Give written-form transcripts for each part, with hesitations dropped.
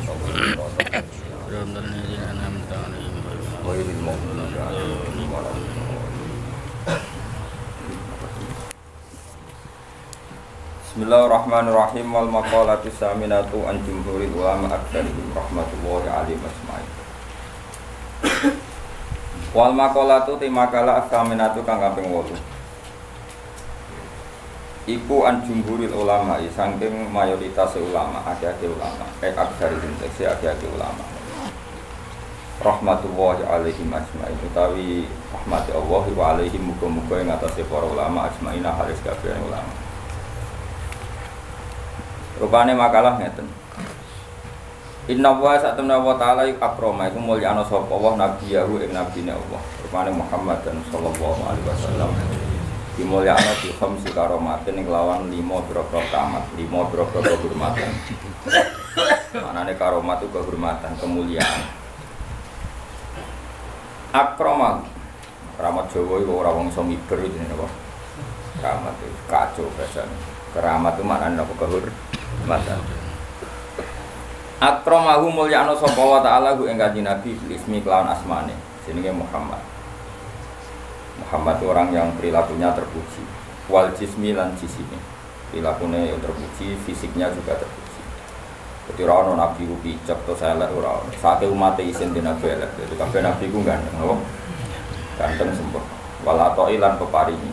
Bismillahirrahmanirrahim. Wal maqalatu saminatu an jumhuril ulama aktsarihim rahmatullahi alaihim ajmain. Wal maqalatu timakala saminatu kang kaping 8. Iku an jumhuril ulama saking mayoritas ulama, akeh-akeh ulama, aktsarihim tekse akeh-akeh ulama. Rahmatullahi alaihim ajmain. Utawi rahmati Allah wa alaihim muga-muga ing atase para ulama ajmain halis kabeh ulama. Rupane makalah ngeten. Inna wa sa'atuna wa ta'ala akrama iku mulyana sapa Allah nabiyahu ing nabine Allah. Rupane Muhammad sallallahu alaihi wasallam. Dimulyana di khamsi karomatin ing lawan 5 boro-boro kamat, 5 boro-boro kehormatan. Manane karomat itu kehormatan, kemuliaan. Akrama keramat Jawa iku ora wong iso miber jenenge apa? Keramat itu kacau bahasane. Keramat itu maknane apa kehormatan. Akramahu mulyana sapa wa ta'ala hu ing kanjeng Nabi ismi kelawan asmane jenenge Muhammad. Muhammad itu orang yang perilakunya terpuji. Wal jismi lan jisime. Perilakunya yang terpuji, fisiknya juga terpuji. Jadi ora ono nabi ku picek to elek ora. Sate umat isin dina elek. Jadi kabeh nabi ku ganteng, no? Ganteng sempurna. Wala ta'ilan peparingi.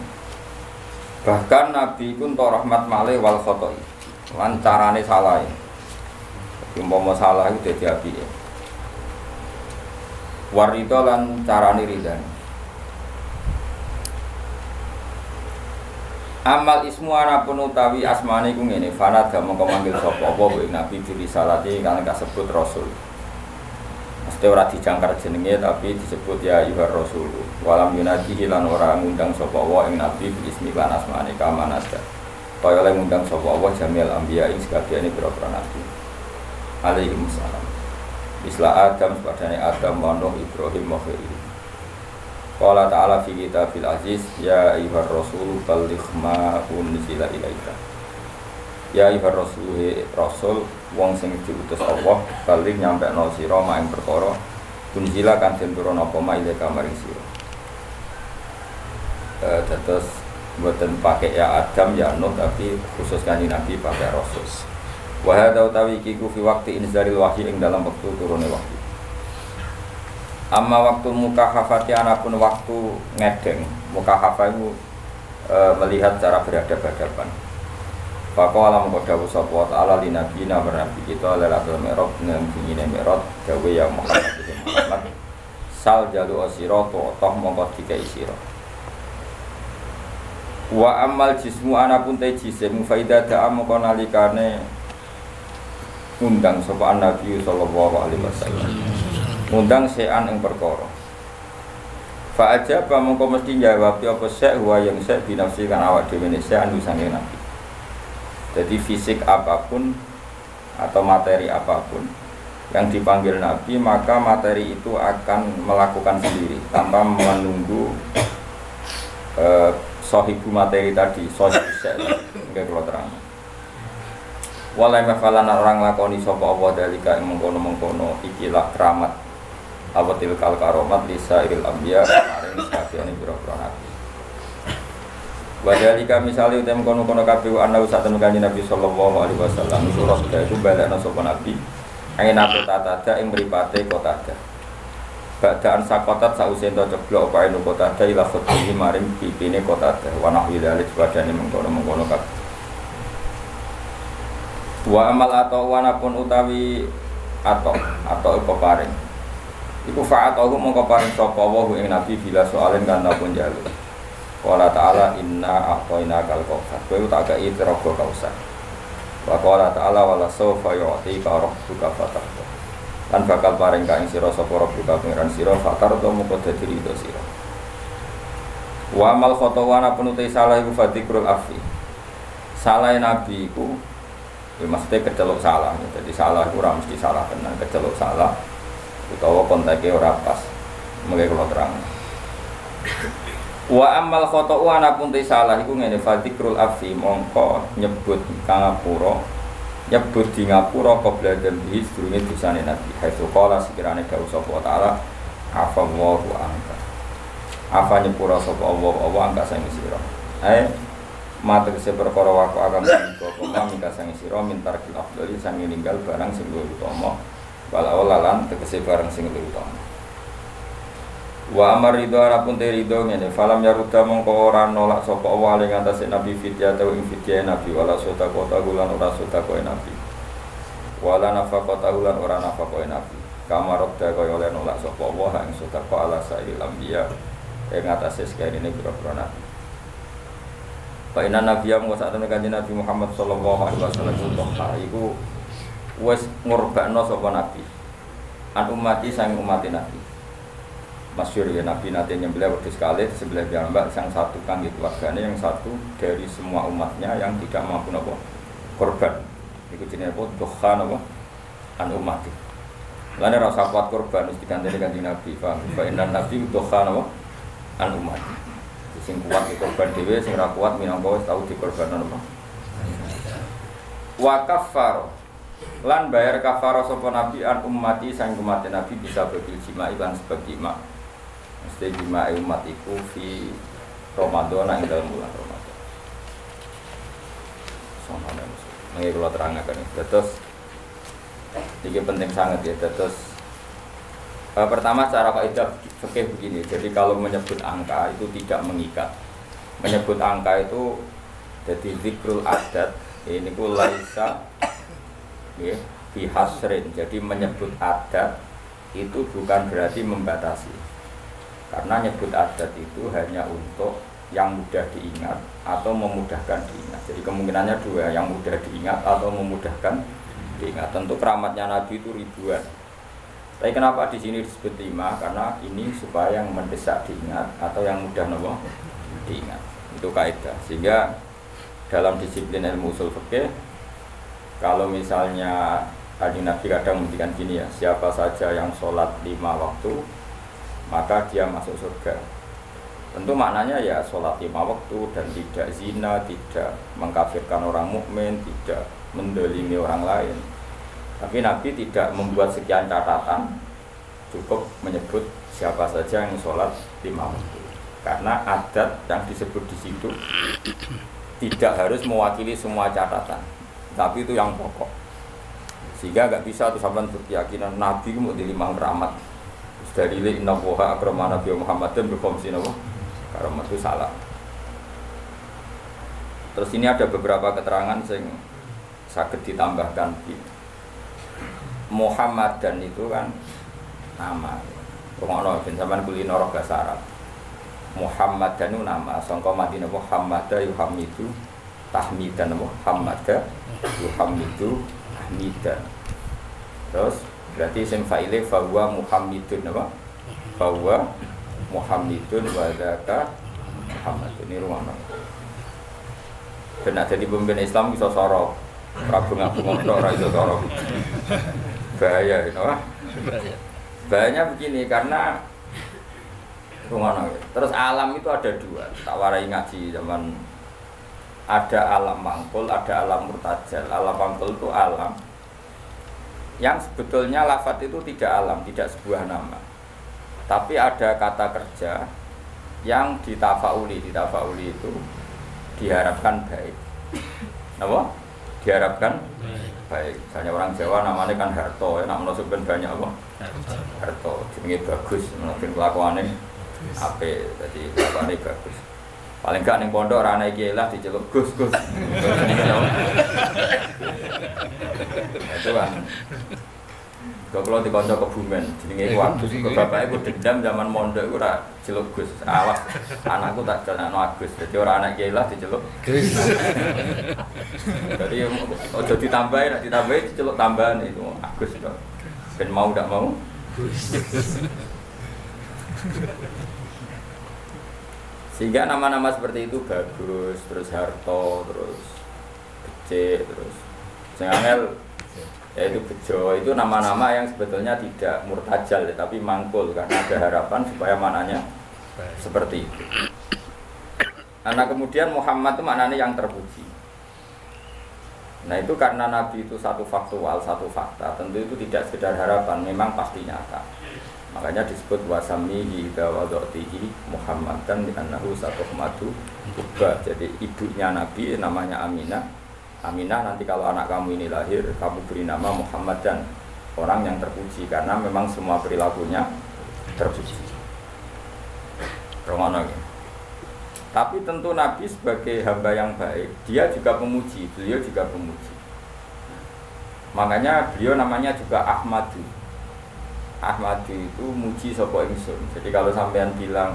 Bahkan nabi ku entuk rahmat malih wal khoto'i. Lan carane salah. Umpama salah itu dadi apike. Warida lan carane ridane. Amal ismu anapun utawi asmane iku ngene, fanada mongko manggil sapa apa ing nabi diri salati kang kasebut rasul. Mesti ora dijangkar jenenge tapi disebut ya ayyuhar rasul. Walam yunadihi lan ora ngundang sapa wa ing nabi ismi lan asmane kamanada. Kaya oleh ngundang sapa wa jamil anbiya ing sakabehane pira-pira nabi. Alaihi wassalam. Isla Adam padane Adam wa Nuh Ibrahim wa khairi. Qala ta'ala fi kitabil aziz ya ayyuhar rasul balligh ma unzila ilaika. Ya ayyuhar rasul wong sing diutus Allah balligh nyampekno sira mak ing perkara unzila kan den turun apa ma ilaika maring sira. Terus mboten pakai ya Adam ya Nuh tapi khusus kanjeng Nabi pakai rasul. Wa hadza utawi iku fi waqti inzalil wahyi ing dalam waktu turune wahyu. Amma waktu mukahafati anapun waktu ngedeng. Mukahafah itu melihat cara beradab-adaban. Faqala mengko dawuh sapa ta'ala li nabiyina nabi kita lailatul mi'raj nang dingine mi'raj dawuh ya Muhammad sal jalu asira toh mongko dikai sira. Wa amal jismu anapun te jisim faida da'a mongko nalikane undang sapa Nabi sallallahu alaihi wasallam. Undang sean ing perkara. Fa ajaba mongko mesti jawab apa sek wa yang sek binafsi kan awak dhewe ne sean sange Nabi. Jadi fisik apapun atau materi apapun yang dipanggil Nabi maka materi itu akan melakukan sendiri tanpa menunggu sahibu materi tadi, sahibu sek. Nggih kula terang. Walai mafalan orang lakoni sapa Allah dalika ing mengkono-mengkono ikilah keramat awatil kal karomat lisa iril ambiya maring sakjane pira-pira nabi. Wa dalika misale utem kono-kono kabeh ana usatan kanjeng Nabi sallallahu alaihi wasallam surah itu balekna sapa nabi ayen apa tatada ing mripate kotada. Badaan sakotat sause ento ceblok apa eno kotada ila khotbi maring pipine kotada wa nahwi dalik padane mengkono-mengkono kabeh. Wa amal atau wanapun utawi atau peparing iku fa'atahu mongko paring sapa wa ing nabi bila soalen kan pun jalu. Qala ta'ala inna a'tayna kal kautsar kowe tak gawe teraga kautsar. Wa qala ta'ala wala sawfa yu'tika rabbuka fatarda. Lan bakal paring ka ing sira sapa rabbuka pangeran sira fatarda mongko dadi ridho sira. Wa amal khotowana penuti salah iku fadikrul afi. Salah nabi iku ya maksudnya kecelok salah, jadi salah kurang mesti salah tenan, kecelok salah utawa kontaknya ora pas. Mengke kula terang. Wa amal khata'u anapun te salah iku ngene fadikrul afi mongko nyebut kangapura nyebut di ngapura qabla dzambihi sedurunge dosane Nabi. Haitsu qala sekirane dawuh sapa taala afallahu anka. Apa nyepura sapa Allah angka sang sira. Matur se perkara waku agama menika koma mika sang sira mintar kil afdali sang ninggal barang sing luwih utama. Walawalan tegese barang sing luwih utama. Wa amar ridho arapun te ridho ngene falam yaruda mongko ora nolak sapa Allah ing atase Nabi fidya ta ing fidya Nabi wala sota kota gulan ora sota koe Nabi wala nafaqata gulan ora nafaqoe Nabi kamarot ta koe oleh nolak sapa Allah ing sota ko ala sail anbiya ing atase sekene pira-pira Nabi fa inna nabiyya mongko sak temene kanjeng Nabi Muhammad sallallahu alaihi wasallam iku wis ngurbakno sapa Nabi an umati sang umat Nabi. Masyhur ya Nabi nanti nyembelih wedhus sekali sebelah piyambak yang satu kangge keluargane yang satu dari semua umatnya yang tidak mampu napa korban iku jenenge apa dokhan apa an umati lane ra usah kuat korban mesti diganteni kanjeng Nabi fa inna nabi dokhan apa an umati sing kuat iki korban dhewe sing ra kuat minangka wis tau dikorbanan apa wa kafar lan bayar kafara sapa Nabi an ummati sang umat Nabi bisa bebil jima lan sebab jima mesti jima umat iku fi Ramadan ing dalem bulan Ramadan. Soalnya nggih kula terangaken. Terus iki penting sangat ya. Terus pertama cara kaidah fikih begini. Jadi kalau menyebut angka itu tidak mengikat. Menyebut angka itu jadi zikrul adat ini ku laisa nggih fi hasrin. Jadi menyebut adat itu bukan berarti membatasi. Karena nyebut adat itu hanya untuk yang mudah diingat atau memudahkan diingat. Jadi kemungkinannya dua, yang mudah diingat atau memudahkan diingat. Tentu keramatnya Nabi itu ribuan. Tapi kenapa di sini disebut 5? Karena ini supaya yang mendesak diingat atau yang mudah diingat. Itu kaidah. Sehingga dalam disiplin ilmu usul fikih, kalau misalnya Nabi kadang memberikan gini ya, siapa saja yang sholat 5 waktu maka dia masuk surga. Tentu maknanya ya sholat 5 waktu dan tidak zina, tidak mengkafirkan orang mukmin, tidak mendolimi orang lain. Tapi Nabi tidak membuat sekian catatan, cukup menyebut siapa saja yang sholat 5 waktu. Karena adat yang disebut di situ tidak harus mewakili semua catatan, tapi itu yang pokok. Sehingga nggak bisa tuh sampean berkeyakinan Nabi mau di 5 keramat. Dari inna woha akramana Nabi Muhammad dan berkomsin apa? Karamat itu salah. Terus ini ada beberapa keterangan yang sakit ditambahkan. Muhammad dan itu kan nama. Pengono sampean kulino roh bahasa Arab. Muhammad dan itu nama. Sangka Madinah Muhammad yuhamidu tahmidan Muhammad yuhamidu tahmidan. Terus berarti isim fa'ile fahuwa Muhammadun apa? Fahuwa Muhammadun wa dzaka Muhammadun ini rumahnya. Dan ada di pemimpin Islam bisa sorok, Prabu ngabung ora iso sorok. Bahaya itu apa? Bahayanya begini karena rumahnya. Terus alam itu ada dua. Tak warai ngaji zaman ada alam mangkul, ada alam murtajal. Alam mangkul itu alam yang sebetulnya lafadz itu tidak alam, tidak sebuah nama. Tapi ada kata kerja yang ditafauli itu diharapkan baik. Apa? Diharapkan baik. Misalnya orang Jawa namanya kan Harto, ya, nak menusukkan banyak apa? Harto, jenenge bagus, menurut kelakuannya apik, jadi kelakuannya bagus. Paling gak ning pondok ora ana iki lah diceluk Gus. Itu kan. Kalau dikonco Kebumen, jenenge Agus, bapake ku dendam zaman mondok iku ora celuk Gus. Awas anakku tak jalukno Agus. Dadi ora anak kiai lah diceluk Gus. Jadi ojo ditambahi, nek ditambahi diceluk tambahan itu Agus to. Ben mau ndak mau Gus. Sehingga nama-nama seperti itu bagus, terus Harto, terus Becik, terus Sengangel, yaitu Bejo, itu nama-nama yang sebetulnya tidak murtajal, tapi mangkul karena ada harapan supaya maknanya seperti itu. Nah kemudian Muhammad itu maknanya yang terpuji. Nah itu karena Nabi itu satu faktual, satu fakta. Tentu itu tidak sekedar harapan, memang pasti nyata. Makanya disebut wasamihi dawadatihi Muhammadan annahu satuhmatu ubah. Jadi ibunya Nabi namanya Aminah. Aminah nanti kalau anak kamu ini lahir, kamu beri nama Muhammadan, orang yang terpuji karena memang semua perilakunya terpuji. Tapi tentu Nabi sebagai hamba yang baik, dia juga pemuji, beliau juga pemuji. Makanya beliau namanya juga Ahmadu. Ahmadu itu muji sapa ingsun. Jadi kalau sampean bilang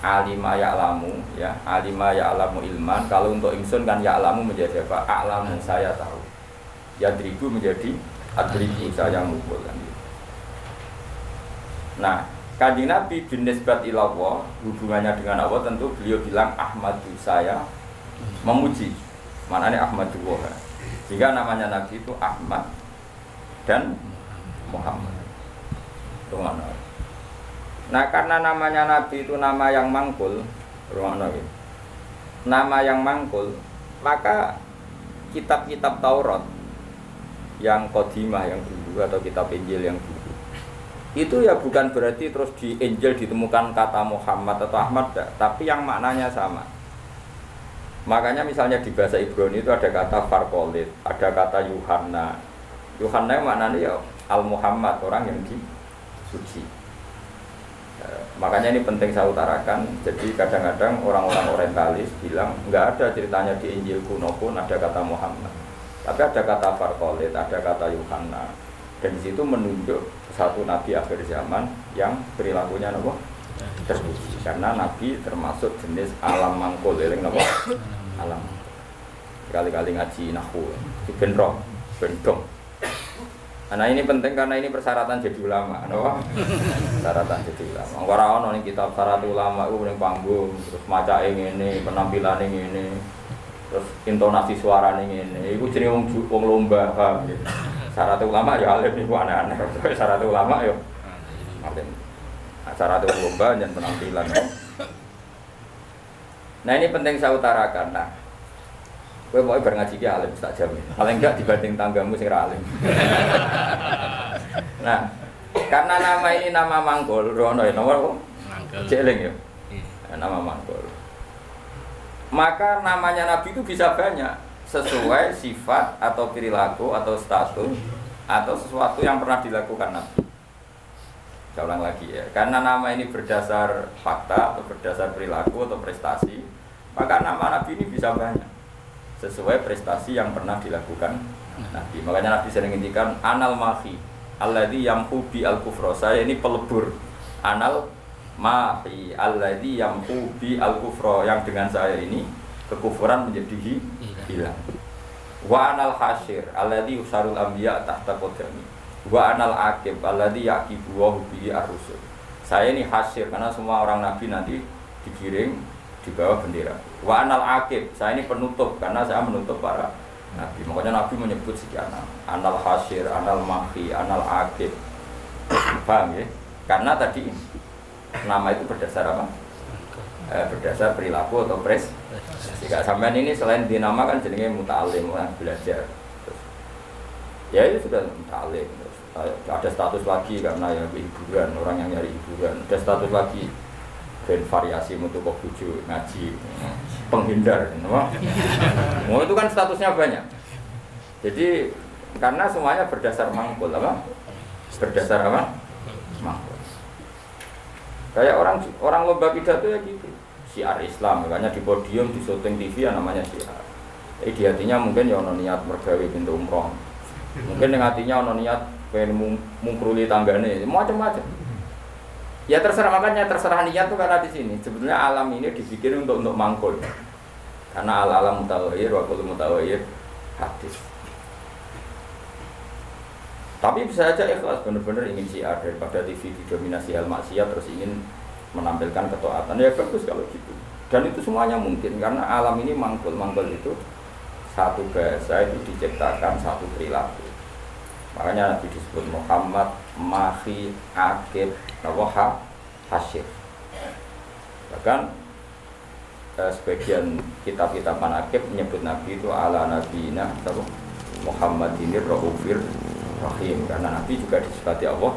alima ya'lamu, ya, alima ya'lamu ilman, kalau untuk ingsun kan ya'lamu menjadi apa? A'lamu, saya tahu. Yadribu menjadi adribu, saya mukul kan. Nah, Kanjeng Nabi bin nisbat ilallah, hubungannya dengan Allah tentu beliau bilang Ahmadu, saya memuji. Maknanya Ahmadullah. Jika namanya Nabi itu Ahmad dan Muhammad. Nah, karena namanya Nabi itu nama yang mangkul, nama yang mangkul, maka kitab-kitab Taurat yang qadimah yang dulu atau kitab Injil yang dulu itu ya bukan berarti terus di Injil ditemukan kata Muhammad atau Ahmad, tapi yang maknanya sama. Makanya misalnya di bahasa Ibrani itu ada kata Farkolit, ada kata Yuhanna. Yuhanna yang maknanya ya Al-Muhammad, orang yang dipuji. Makanya ini penting saya utarakan. Jadi kadang-kadang orang-orang orientalis bilang nggak ada ceritanya di Injil kuno pun ada kata Muhammad, tapi ada kata Farkolit, ada kata Yuhanna. Dan di situ menunjuk satu nabi akhir zaman yang perilakunya nopo terpuji. Karena nabi termasuk jenis alam mangkul, eling nopo alam. Kali-kali ngaji nahwu, benrong, bendong. Nah ini penting karena ini persyaratan jadi ulama, nopo? Persyaratan jadi ulama. Ora ono ning kitab syarat ulama iku ning panggung, terus macake ngene, penampilan ngene, terus intonasi suarane ngene. Iku jenenge wong lomba, paham ya. Syarat ulama ya alim itu aneh-aneh. Syarat ulama ya alim. Syarat lomba dan penampilan. Nah ini penting saya utarakan. Nah, kowe mau ngaji ki alim tak jamin. Paling enggak dibanding tanggamu sing ra alim. Nah, karena nama ini nama mangkul, rono ya nama apa? Mangkul. Jeling ya. Nama mangkul. Maka namanya Nabi itu bisa banyak sesuai sifat atau perilaku atau status atau sesuatu yang pernah dilakukan Nabi. Saya ulang lagi ya, karena nama ini berdasar fakta atau berdasar perilaku atau prestasi, maka nama Nabi ini bisa banyak sesuai prestasi yang pernah dilakukan Nabi. Makanya Nabi sering ngintikan anal mahi alladzi yamhu bi al-kufra. Saya ini pelebur. Anal mahi alladzi yamhu bi al-kufra, yang dengan saya ini kekufuran menjadi hilang. Wa anal hasyir alladzi yusarul anbiya tahta qadami. Wa anal aqib alladzi yaqibu wa bihi ar-rusul. Saya ini hasyir karena semua orang nabi nanti digiring di bawah bendera. Wa anal aqib, saya ini penutup karena saya menutup para nabi. Makanya nabi menyebut sekian nama. Anal hasyir, anal mahi, anal aqib. Paham ya? Karena tadi nama itu berdasar apa? Berdasar perilaku atau jika sampean ini selain dinamakan jenenge muta'alim, orang belajar. Terus, ya itu sudah muta'alim. Ada status lagi karena ya hiburan, orang yang nyari hiburan. Ada status lagi ben variasi untuk buju ngaji, penghindar, mau itu kan statusnya banyak. Jadi karena semuanya berdasar mangkul apa? Berdasar apa? Mangkul. Kayak orang lomba pidato ya gitu. Syiar Islam, makanya di podium, di syuting TV ya namanya syiar. Jadi di hatinya mungkin ya ono niat mergawe pintu umroh. Mungkin yang hatinya ono niat pengen mungkruli tanggane, macam-macam. Ya terserah, makanya terserah niat tuh karena di sini. Sebetulnya alam ini dibikin untuk mangkul. Karena al-alam mutawayyir wa kullu mutawayyir hadis. Tapi bisa aja ikhlas benar-benar ingin syiar daripada TV didominasi hal maksiat terus ingin menampilkan ketaatan, ya bagus kalau gitu. Dan itu semuanya mungkin karena alam ini mangkul itu satu bahasa itu diciptakan satu perilaku. Makanya Nabi disebut Muhammad, Mahi, Aqib, Nawaha, Hasyir. Bahkan sebagian kitab-kitab Manaqib menyebut Nabi itu ala nabiyina Muhammadinir Raufir Rahim, karena Nabi juga disifati Allah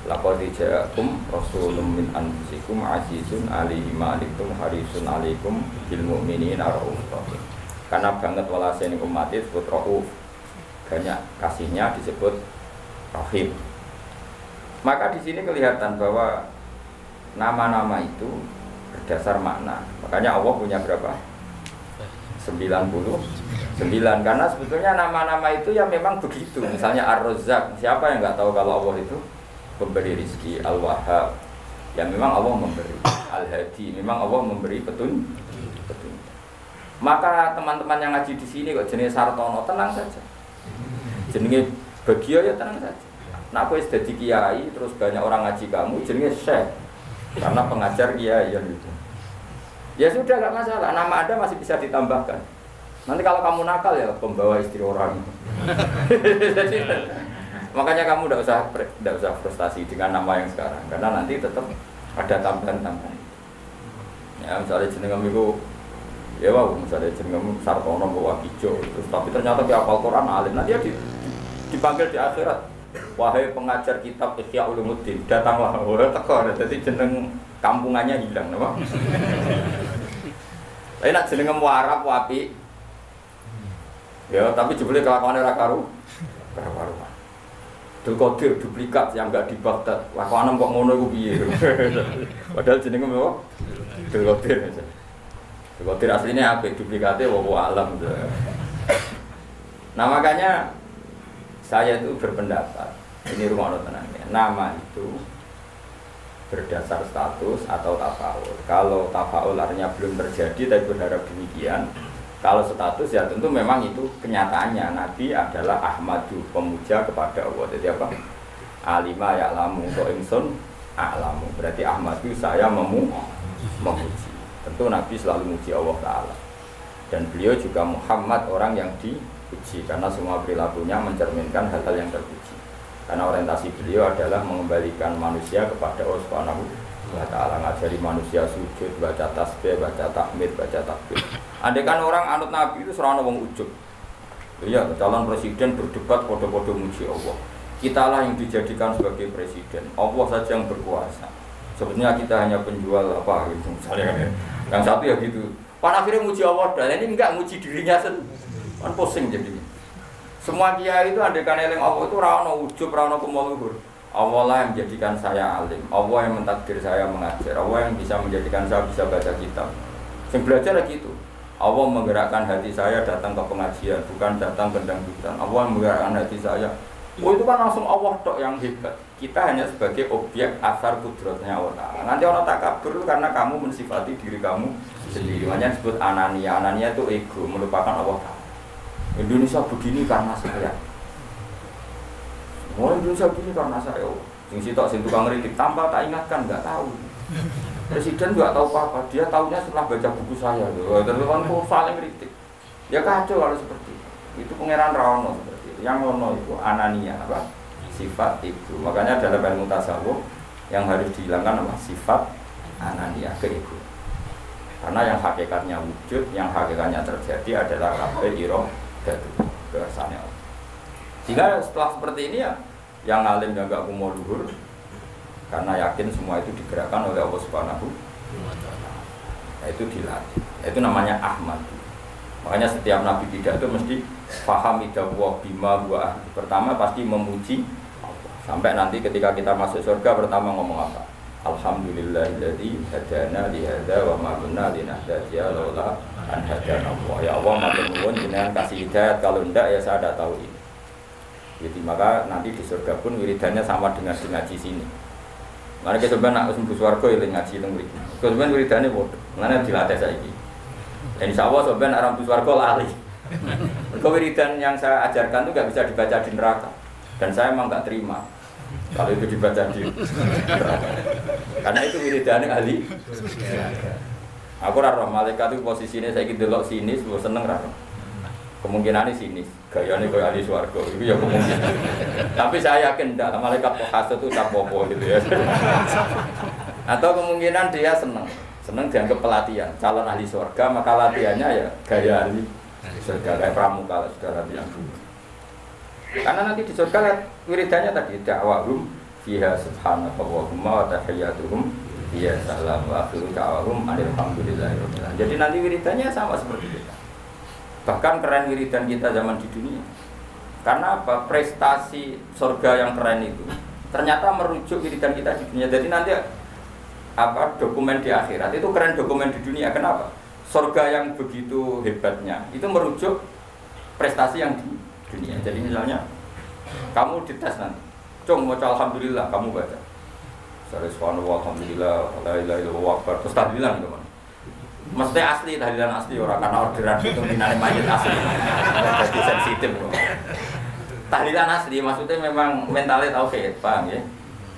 laqad ja'akum rasulun min anfusikum azizun 'alaihi ma anittum harisun 'alaikum bil mu'minina raufur rahim. Karena banget walase ning umat disebut Rauf, banyak kasihnya disebut Rahim. Maka di sini kelihatan bahwa nama-nama itu berdasar makna. Makanya Allah punya berapa? 99. Karena sebetulnya nama-nama itu ya memang begitu. Misalnya Ar-Razzaq, siapa yang nggak tahu kalau Allah itu pemberi rizki, Al-Wahhab, ya memang Allah memberi. Al-Hadi, memang Allah memberi petunjuk. Maka teman-teman yang ngaji di sini kok jenis Sartono, tenang saja. Jenenge Bagio ya tenang saja. Nah aku jadi kiai, terus banyak orang ngaji kamu, jenenge Syekh, karena pengajar kiai yang itu. Ya sudah, gak masalah, nama Anda masih bisa ditambahkan. Nanti kalau kamu nakal ya pembawa istri orang. Jadi, makanya kamu tidak usah frustasi dengan nama yang sekarang, karena nanti tetap ada tambahan-tambahan. Ya misalnya jeneng kamu itu, ya wow, misalnya jeneng kamu Sartono bawa hijau, terus tapi ternyata dia hafal Quran alim, nanti dia dipanggil di akhirat. Wahai pengajar kitab Ihya Ulumuddin, datanglah. Ora teko, jadi jeneng kampungannya hilang, napa? Tapi nak jeneng Arab wapi. Ya, tapi jebule kelakuane ora karu. Abdul Qadir duplikat yang enggak di Baghdad. Lakuane kok ngono iku piye? Padahal jenenge apa? Abdul Qadir. Abdul Qadir aslinya apik, duplikate wa alam. Nah, makanya saya itu berpendapat, ini rumah tenangnya, nama itu berdasar status atau tafaul. Kalau tafaul artinya belum terjadi tapi berharap demikian. Kalau status ya tentu memang itu kenyataannya. Nabi adalah Ahmadu, pemuja kepada Allah. Jadi apa? Alima ya'lamu untuk ingsun a'lamu. Berarti Ahmadu saya memuji. Tentu Nabi selalu memuji Allah Ta'ala. Dan beliau juga Muhammad, orang yang dipuji, karena semua perilakunya mencerminkan hal-hal yang terpuji. Karena orientasi beliau adalah mengembalikan manusia kepada Allah Subhanahu wa Ta'ala, ngajari manusia sujud, baca tasbih, baca tahmid, baca takbir. Andai kan orang anut Nabi itu serana wong ujub. Iya, calon presiden berdebat podo-podo muji Allah. Kitalah yang dijadikan sebagai presiden. Allah saja yang berkuasa. Sebetulnya kita hanya penjual apa gitu misalnya kan. Yang satu ya gitu. Pan akhirnya muji Allah, dan ini enggak muji dirinya sendiri. Kan pusing jadinya. Semua kiai itu andai kan eling Allah itu ra ono ujub, ra ono kumuluhur. Allah lah yang menjadikan saya alim, Allah yang mentakdir saya mengajar, Allah yang bisa menjadikan saya bisa baca kitab. Yang belajar lagi itu, Allah menggerakkan hati saya datang ke pengajian, bukan datang ke dangdutan. Allah yang menggerakkan hati saya. Oh itu kan langsung Allah tok yang hebat. Kita hanya sebagai objek asar kudratnya Allah. Nanti orang takabur karena kamu mensifati diri kamu sendiri. Makanya disebut anania. Anania itu ego, melupakan Allah. Indonesia begini karena saya. Mau Indonesia begini karena saya. Sing sitok sing tukang ngritik tanpa tak ingatkan nggak tahu. Presiden nggak tahu apa-apa. Dia tahunya setelah baca buku saya. Dan kan saling kritik. Ya kacau kalau seperti itu. Itu pangeran Rawono seperti itu. Yang ono itu anania apa? Sifat itu. Makanya dalam ilmu tasawuf yang harus dihilangkan apa? Sifat anania, keego. Karena yang hakikatnya wujud, yang hakikatnya terjadi adalah kabeh iradatu, kersane Allah. Sehingga setelah seperti ini ya, yang alim yang enggak kumul luhur, karena yakin semua itu digerakkan oleh Allah Subhanahu wa Ta'ala. Itu dilatih. Itu namanya Ahmad. Makanya setiap nabi pidato mesti faham idawah bima wa ahli. Pertama pasti memuji Allah. Sampai nanti ketika kita masuk surga pertama ngomong apa? Alhamdulillahilladzi hadana li hadza wa ma kunna linahtadiya laula an hadana Allah. Ya Allah, matur nuwun jenengan kasih hidayah, kalau ndak ya saya tidak tahu ini. Jadi maka nanti di surga pun wiridannya sama dengan di ngaji sini. Mari kita coba nak sembuh swarga ya ngaji teng mriki. Kemudian wiridannya bodoh. Mana dilatih saiki. Dan insya Allah sebenarnya orang di swarga lali. Wiridan yang saya ajarkan itu nggak bisa dibaca di neraka. Dan saya memang nggak terima kalau itu dibaca di neraka. Karena itu wiridannya ahli. Aku raro malaikat itu posisinya saya delok sinis, seneng raro. Kemungkinannya sinis, gayanya kayak ahli swarga, itu ya kemungkinan. Tapi saya yakin tidak, malaikat hasud itu capopo gitu ya. Atau kemungkinan dia seneng dianggap pelatihan, calon ahli swarga, maka latihannya ya gaya ahli surga, kayak pramuka lah sudah latihan dulu. Karena nanti di surga wiridannya tadi da'wahum fiha subhanakallahumma wa tahiyyatuhum ya salam wa akhiru da'wahum alhamdulillahirabbil alamin. Jadi nanti wiridannya sama seperti kita. Bahkan keren wiridan kita zaman di dunia. Karena apa? Prestasi surga yang keren itu ternyata merujuk wiridan kita di dunia. Jadi nanti apa dokumen di akhirat itu keren dokumen di dunia. Kenapa? Surga yang begitu hebatnya itu merujuk prestasi yang di dunia. Jadi misalnya kamu dites nanti, cung baca alhamdulillah, kamu baca subhanallah alhamdulillah la ilaha illallah akbar terus tahlilan gitu kan. Mesti asli tahlilan asli orang karena orderan itu dinane mayit asli. Jadi sensitif kok. Tahlilan asli maksudnya memang mentalnya tauhid, paham ya?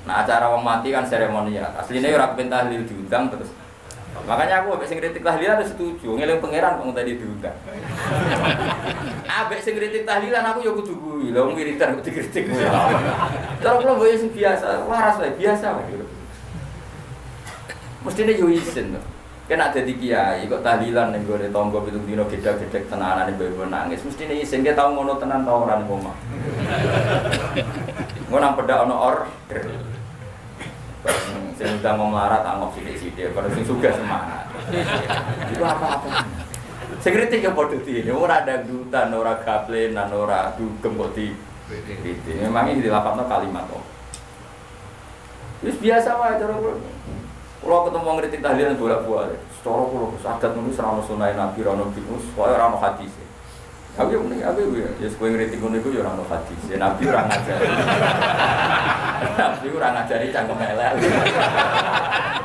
Nah acara wong mati kan seremonial. Aslinya ora kepen tahlil diundang terus. Makanya aku ambek sing kritik tahlilan setuju, ngeling pangeran wong tadi diundang. Ambek sing kritik tahlilan aku ya kudu kuwi, lha wong wiridan kok dikritik. Cara kula mboyo sing biasa, waras wae biasa wae. Mestine yo isin to. Kena dadi kiai kok tahlilan ning gone tangga pitung dina gedhe-gedhe tenanan ibu nangis. Mestine isin ki tau ngono tenan ta ora ning omah. Ngono nang pedak ana order. Sing udah mau melarat anggap sithik-sithik, pada sing sugih semangat. Itu apa-apa. Sing kritik ya padha dene, ora dangdutan, ora gaplenan, ora dugem kok di kritik. Memang iki dilapatno kalimat kok. Wis biasa wae cara kula. Kula ketemu ngritik tahlilan bolak-balik. Secara kula sadat ngono ora ono sunah Nabi, ora ono bikus, ora ono hadis. Aku yo mending aku yo ya kowe ngritik ngono iku yo ora ono hadis. Ya Nabi ora ngajari. Nabi ora ngajari cangkem elek.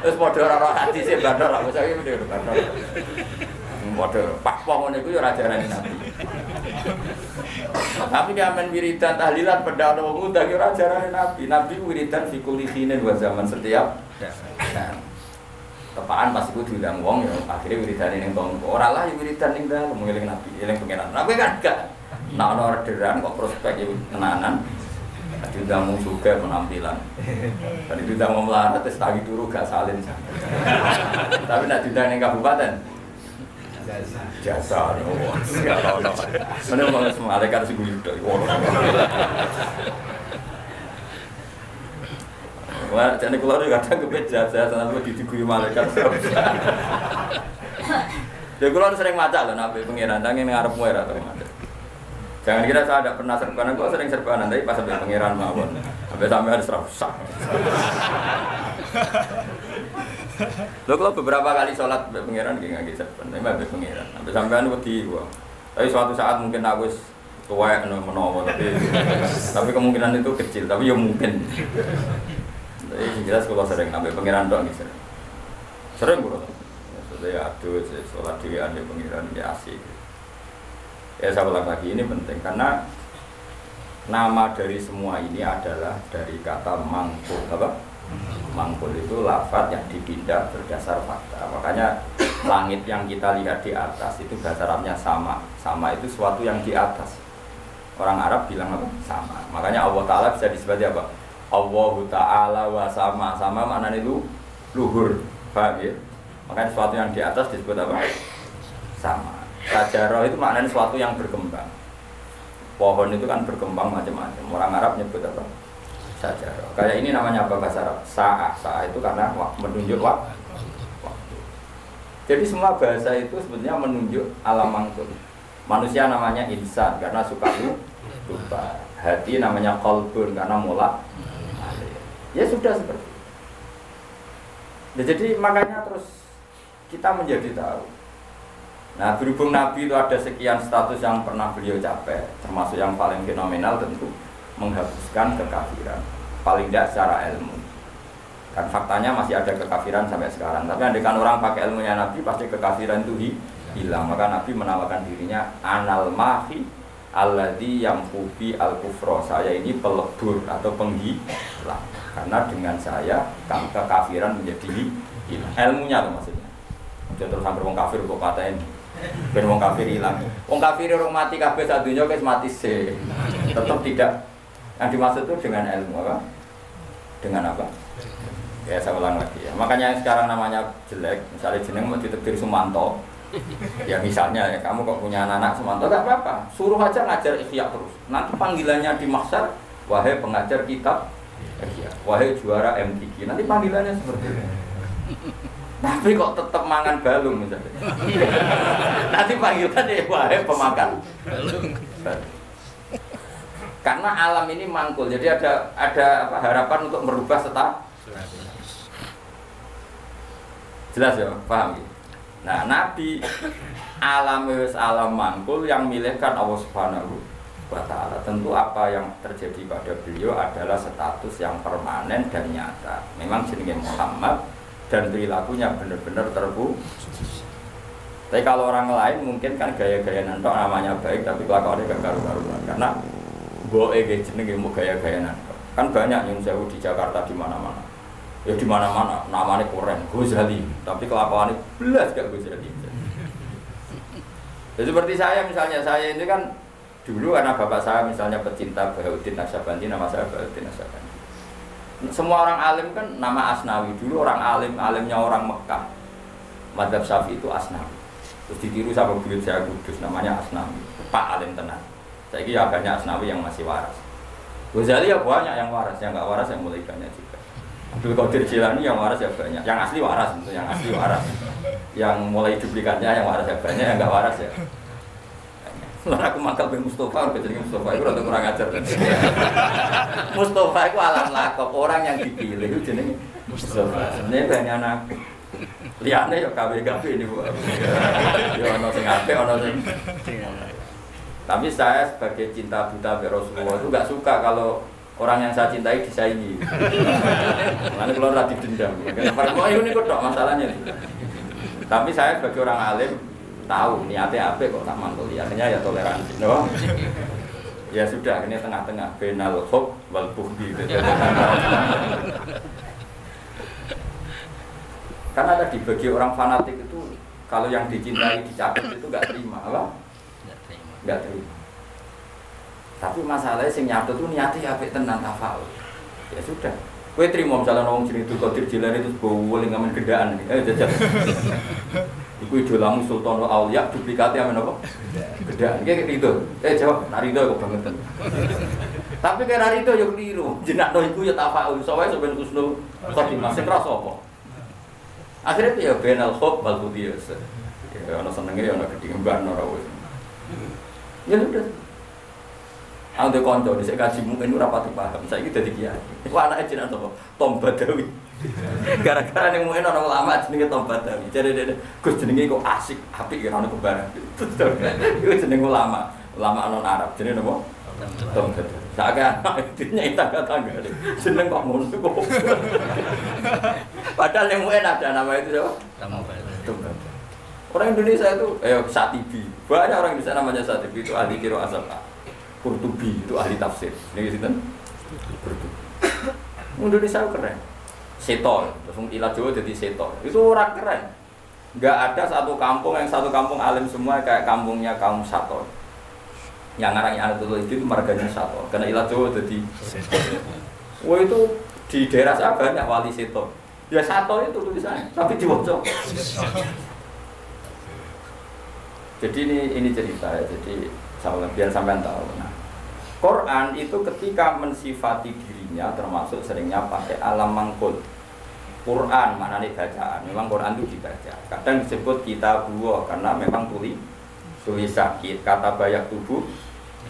Terus padha ora ono hadis e bandar aku saiki mending bandar. Padha pakpo ngono iku yo ora ajarane Nabi. Tapi dia amen wiridan tahlilan pedha ono wong undang yo ora ajarane Nabi. Nabi wiridan fi kulli khinin wa zaman setiap. Nah, tepaan pas iku diundang wong ya akhire wiridane ning tonggo. Ora lah wiridan ning dalem ngeling Nabi, eling pengenan. Nabi kan gak nek ana orderan kok prospek ya tenanan. Diundang wong sugih penampilan. Tadi diundang wong melarat terus tagi turu gak salin. Tapi nek diundang ning kabupaten jasa ono. Ono mau malaikat sing guyu tok. Wah, jane kula ora kadang kepet jasa sampe diguyu malaikat. Ya kula sering maca lho nabi pangeran nang ngarepmu ora tau maca. Jangan kira saya ada pernah serbanan, kok sering serbanan tapi pas sampai pangeran mawon. Sampai sampai harus rusak. Lho kula beberapa kali sholat mbek pangeran nggih ngangge serban, tapi mbek pangeran. Sampai sampean wedi wae. Tapi suatu saat mungkin aku wis tuwek menawa tapi kemungkinan itu kecil, tapi ya mungkin. Jadi jelas kalau sering ambil pengiran doang nih sering kalau maksudnya aduh sholat diri ambil pengiran ya asik. Ya saya ulang lagi ini penting karena nama dari semua ini adalah dari kata mangkul apa? Mangkul itu lafaz yang dipindah berdasar fakta. Makanya langit yang kita lihat di atas itu bahasa Arabnya sama. Sama itu sesuatu yang di atas. Orang Arab bilang apa? Sama. Makanya Allah Ta'ala bisa disebut apa? Allahu Ta'ala wa sama. Sama maknanya itu luhur, paham ya? Makanya sesuatu yang di atas disebut apa? Sama. Sajarah itu maknanya sesuatu yang berkembang. Pohon itu kan berkembang macam-macam. Orang Arab nyebut apa? Sajarah. Kayak ini namanya apa bahasa Arab? Sa'ah. Sa'ah itu karena menunjuk waktu. Jadi semua bahasa itu sebenarnya menunjuk alam mangkul. Manusia namanya insan karena suka lupa. Hati namanya qalbun karena mulak. Ya sudah seperti itu. Ya, jadi makanya terus kita menjadi tahu. Nah berhubung Nabi itu ada sekian status yang pernah beliau capai, termasuk yang paling fenomenal tentu menghapuskan kekafiran, paling tidak secara ilmu. Kan faktanya masih ada kekafiran sampai sekarang. Tapi andaikan orang pakai ilmunya Nabi pasti kekafiran itu hilang. Maka Nabi menawarkan dirinya anal mahi alladzi yamhubi al-kufra. Saya ini pelebur atau penghilang. Karena dengan saya kekafiran menjadi hilang. Ilmunya tuh maksudnya. Jangan terus sampai wong kafir kok katain. Ben wong kafir hilang. Wong kafir orang mati kabeh sak donya wis mati sih. Tetap tidak. Yang dimaksud itu dengan ilmu apa? Dengan apa? Ya saya ulang lagi ya. Makanya yang sekarang namanya jelek, misalnya jeneng mau ditebir Sumanto, Ya misalnya ya, kamu kok punya anak semanto nggak apa-apa, suruh aja ngajar ikhya terus. Nanti panggilannya di mahsyar, wahai pengajar kitab ikhya, wahai juara MTQ. Nanti panggilannya seperti itu. Tapi kok tetap mangan balung misalnya. Nanti panggilannya wahai pemakan balung. Karena alam ini mangkul, jadi ada apa, harapan untuk merubah status. Jelas ya, paham ya? Nah, Nabi alam mangkul yang milihkan Allah Subhanahu wa Ta'ala. Tentu apa yang terjadi pada beliau adalah status yang permanen dan nyata. Memang jenenge Muhammad dan perilakunya benar-benar terpuji. Tapi kalau orang lain mungkin kan gaya-gaya nantok namanya baik, tapi kelakuannya gak karu-karuan. Karena boe jenenge mau gaya-gaya nantok. Kan banyak yang jauh di Jakarta di mana-mana. Ya di mana-mana namanya keren, Ghazali, tapi kelakuannya belas gak Ghazali. Ya seperti saya misalnya, saya ini kan dulu karena bapak saya misalnya pecinta Bahauddin Naksabandi, nama saya Bahauddin Naksabandi. Semua orang alim kan nama Asnawi, dulu orang alimnya orang Mekah. Madzhab Syafi'i itu Asnawi. Terus ditiru sama buyut saya Kudus, namanya Asnawi. Pak alim tenan. Saya kira banyak Asnawi yang masih waras. Ghazali ya banyak yang waras, yang nggak waras yang mulai banyak juga. Abdul Qadir Jilani yang waras ya banyak, yang asli waras itu, yang asli waras. Yang mulai duplikatnya yang waras ya banyak, yang nggak waras ya. Lalu aku mangkal bin Mustafa, jadi Mustafa itu rada kurang ajar. Mustafa itu alam lakop, orang yang dipilih itu jenenge Mustafa. Sebenarnya banyak anak. Liane ya KW-KW ini Bu. Ya ono sing apik, ono sing. Tapi saya sebagai cinta buta be Rasulullah itu enggak suka kalau orang yang saya cintai disaingi. Karena kalau radhi dendam. Kenapa ini kok masalahnya nih. Tapi saya sebagai orang alim tahu niatnya apa kok tak mantul. Akhirnya ya toleransi. No? Ya sudah, ini tengah-tengah benal hub wal bughdi. Karena tadi bagi orang fanatik itu kalau yang dicintai dicabut itu enggak terima, apa? Enggak terima. Tapi masalahnya sing nyatut itu niatnya apik tenan tafaul. Ya sudah. Kowe trimo misalnya wong jeneng Qadir Jilani itu boleh ngamen gendaan. Jajal. Iku idolamu Sultanul Auliya duplikatnya amen apa? Gendaan. Kayak gitu. Jawab, narido kok bangetan. Tapi kayak narido yo keliru. Jenakno iku ya tafaul. Soale sampeyan husnul khotimah sing rasa apa? Akhirnya ya benal khop wal budiyas. Ya ana senenge ya ana gedhe ngemban ora wis. Ya udah. Ande konco dhisik kaji mungkin ora pati paham. Saiki dadi kiai. Iku anake jeneng sapa? Tom Badawi. Gara-gara ning mungkin ana ulama jenenge Tom Badawi. Jare Gus jenenge kok asik, apik ya ana kembaran. Iku jeneng ulama, ulama non Arab. Jenenge napa? Tom Badawi. Sak anak nyai tangga-tangga. Jeneng kok ngono kok. Padahal yang mungkin ada nama itu siapa? Tom Badawi. Orang Indonesia itu Satibi. Banyak orang Indonesia namanya Satibi itu ahli qiraat asal. Qurtubi itu ahli tafsir. Ini sinten? Qurtubi. Indonesia keren. Seto, terus ilat Jawa jadi seto. Itu orang keren. Enggak ada satu kampung alim semua kayak kampungnya kaum Sato. Yang ngarangnya Anatul itu marganya Sato. Karena ilat Jawa jadi seto. Wah itu di daerah saya banyak wali seto. Ya Sato itu tulisannya, tapi diwocok. Jadi ini cerita ya. Jadi biar sampean tahu. Nah, Quran itu ketika mensifati dirinya termasuk seringnya pakai alam mangkul. Quran maknanya bacaan. Memang Quran itu dibaca. Kadang disebut kitabullah karena memang tulisan. Kata bayak tubuh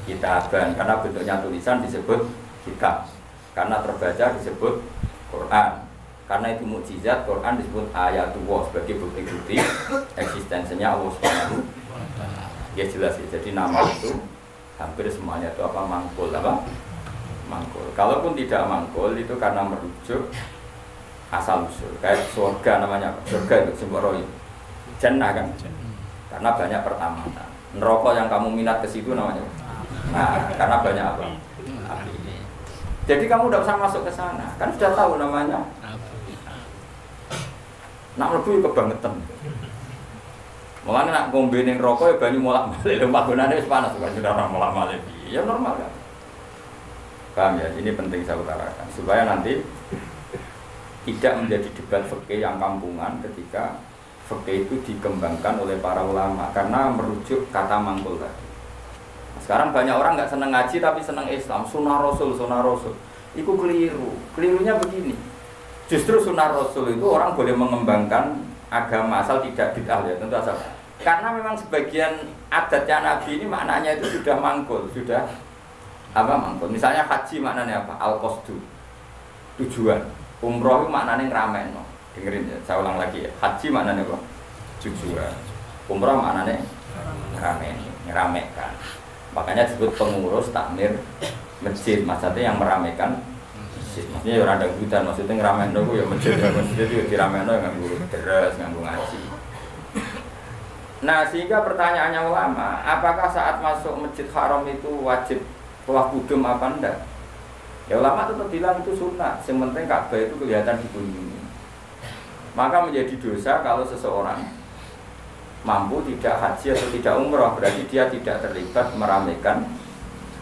kitaban karena bentuknya tulisan disebut kitab. Karena terbaca disebut Quran. Karena itu mukjizat Quran disebut ayatullah sebagai bukti-bukti eksistensinya Allah Subhanahu wa Ta'ala. Ya jelas ya. Jadi nama itu hampir semuanya itu apa mangkul apa? Mangkul. Kalaupun tidak mangkul itu karena merujuk asal usul. Kayak surga namanya apa? Surga itu simboloi. Jannah kan? Karena banyak pertamanan. Neraka yang kamu minat ke situ namanya. Nah, karena banyak apa? Api. Jadi kamu tidak usah masuk ke sana. Kan sudah tahu namanya. Nak lebih kebangetan. Mulane nak ngombe ning rokok ya banyu molak-malik lho panggonane wis panas kan sudah orang molak-malik. Ya normal kan. Paham ya? Ini penting saya utarakan supaya nanti tidak menjadi debat fikih yang kampungan ketika fikih itu dikembangkan oleh para ulama karena merujuk kata mangkul tadi. Sekarang banyak orang nggak seneng ngaji tapi seneng Islam, sunnah Rasul. Itu keliru. Kelirunya begini. Justru sunnah Rasul itu orang boleh mengembangkan agama asal tidak bid'ah ya, tentu asal. Karena memang sebagian adatnya Nabi ini maknanya itu sudah mangkul, sudah apa mangkul. Misalnya haji maknanya apa? Al-qasdu. Tujuan. Umroh itu maknanya ngeramen. Dengerin ya, saya ulang lagi ya. Haji maknanya apa? Tujuan. Umroh maknanya ngeramekan. Makanya disebut pengurus takmir masjid, maksudnya yang meramaikan masjid. Maksudnya ya ada hutan, maksudnya ngeramein dulu ya masjid itu diramein dulu nganggo deres, nganggo ngaji. Nah sehingga pertanyaannya ulama, apakah saat masuk masjid haram itu wajib tawaf kudum apa enggak? Ya ulama tetap bilang itu sunnah, yang penting Ka'bah itu kelihatan dikunjungi. Maka menjadi dosa kalau seseorang mampu tidak haji atau tidak umroh, berarti dia tidak terlibat meramaikan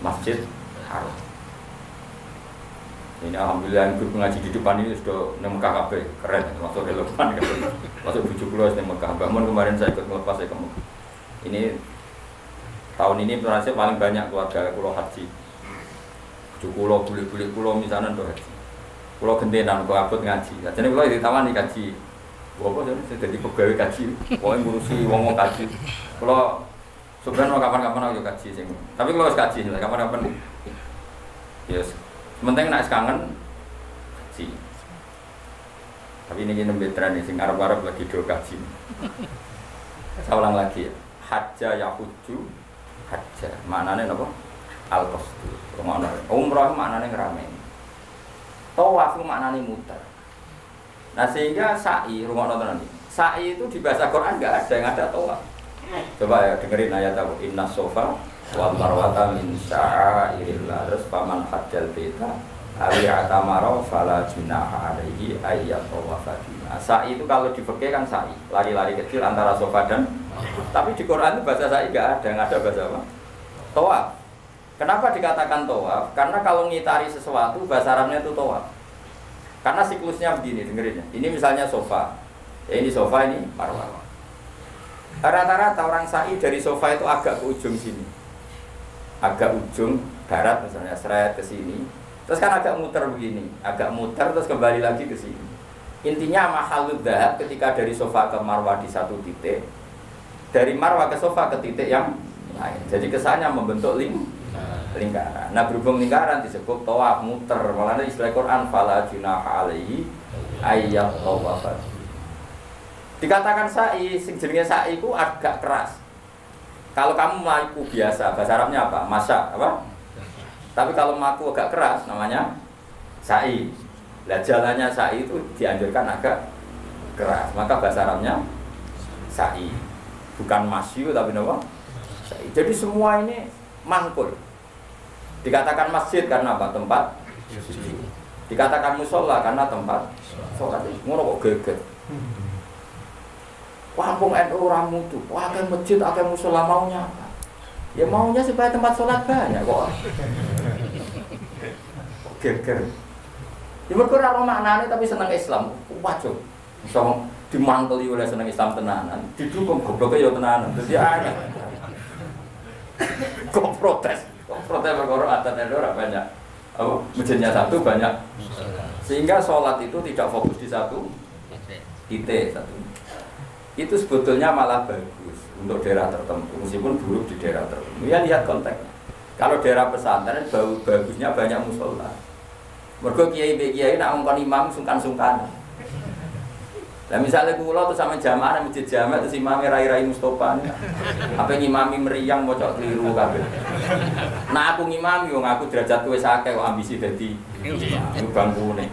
masjid haram. Ini alhamdulillah grup ngaji di depan ini sudah Mekah kabeh, keren, masuk relevan, masuk 70 di Mekah. Bangun kemarin saya ikut melepas saya ke Mekah. Ini tahun ini berhasil paling banyak keluarga pulau haji. Pulau buli-buli pulau misalnya untuk haji. Pulau gentenan, pulau abot ngaji. Jadi pulau ditawani kaji. Bapak jadi pegawai kaji, pokoknya ngurusi wong-wong kaji. Kalau sebenarnya kapan-kapan aku kaji sing. Tapi kalau harus kaji, kapan-kapan. Yes. Penting nak kangen kaji. Tapi ini veteran nih, sing Arab-Arab lagi do kaji. Saya ulang lagi ya. Hajja yahuju, hajja. Maknanya apa? Al-qasdu. Umrah maknanya ngeramein. Tawaf maknanya muter. Nah sehingga sa'i, rumah nonton ini, sa'i itu di bahasa Quran nggak ada yang ada tawaf. Coba ya dengerin ayat aku. Inna sofa wal marwata min sya'airillah. Terus paman hajjal beta awi atamaro fala junaha alaihi ayyat tawafadina. Sa'i itu kalau di fikih kan sa'i, lari-lari kecil antara sofa dan. Tapi di Quran itu bahasa sa'i nggak ada bahasa apa? Tawaf. Kenapa dikatakan tawaf? Karena kalau ngitari sesuatu bahasa Arabnya itu tawaf. Karena siklusnya begini, dengerin ya. Ini misalnya sofa. Ya ini sofa, ini marwah. Rata-rata orang sa'i dari sofa itu agak ke ujung sini. Agak ujung barat misalnya, seret ke sini. Terus kan agak muter begini, agak muter terus kembali lagi ke sini. Intinya mahalud dhahab ketika dari sofa ke marwah di satu titik. Dari marwah ke sofa ke titik yang lain. Jadi kesannya membentuk lingkaran. Nah berhubung lingkaran disebut tawaf muter. Malah istilah Quran fala junaha alaihi ayyat tawafat. Dikatakan sa'i, sing jenenge sa'i ku agak keras. Kalau kamu melaku biasa, bahasa Arabnya apa? Masya, apa? Tapi kalau melaku agak keras namanya sa'i. Lah jalannya sa'i itu dianjurkan agak keras. Maka bahasa Arabnya sa'i. Bukan masyu tapi apa? Sa'i. Jadi semua ini mangkul. Dikatakan masjid karena apa? Tempat suci. Dikatakan musola karena tempat sholat. Ngono kok geger. Kampung NU orang mutu. Wah, kan masjid, akan musola maunya apa? Ya maunya supaya tempat sholat banyak kok. Geger. Ya mergo ora maknane tapi seneng Islam. Wajib. Iso dimanteli oleh seneng Islam tenanan. Didukung gobloke ya tenanan. Dadi aneh. Kok protes perkara adat itu orang banyak. Masjidnya satu banyak. Sehingga sholat itu tidak fokus di satu titik satu. Itu sebetulnya malah bagus untuk daerah tertentu, meskipun buruk di daerah tertentu. Ya lihat konteksnya. Kalau daerah pesantren bagusnya banyak musola. Mergo kiai nak ngongkon imam sungkan-sungkan. Nah misalnya kula tuh sama jamaah masjid jamaah terus imame rai-rai Mustofa. Apa ngimami meriang mocok keliru kabeh. Nah aku ngimami wong aku derajatku wis akeh kok ambisi dadi imam bangkune.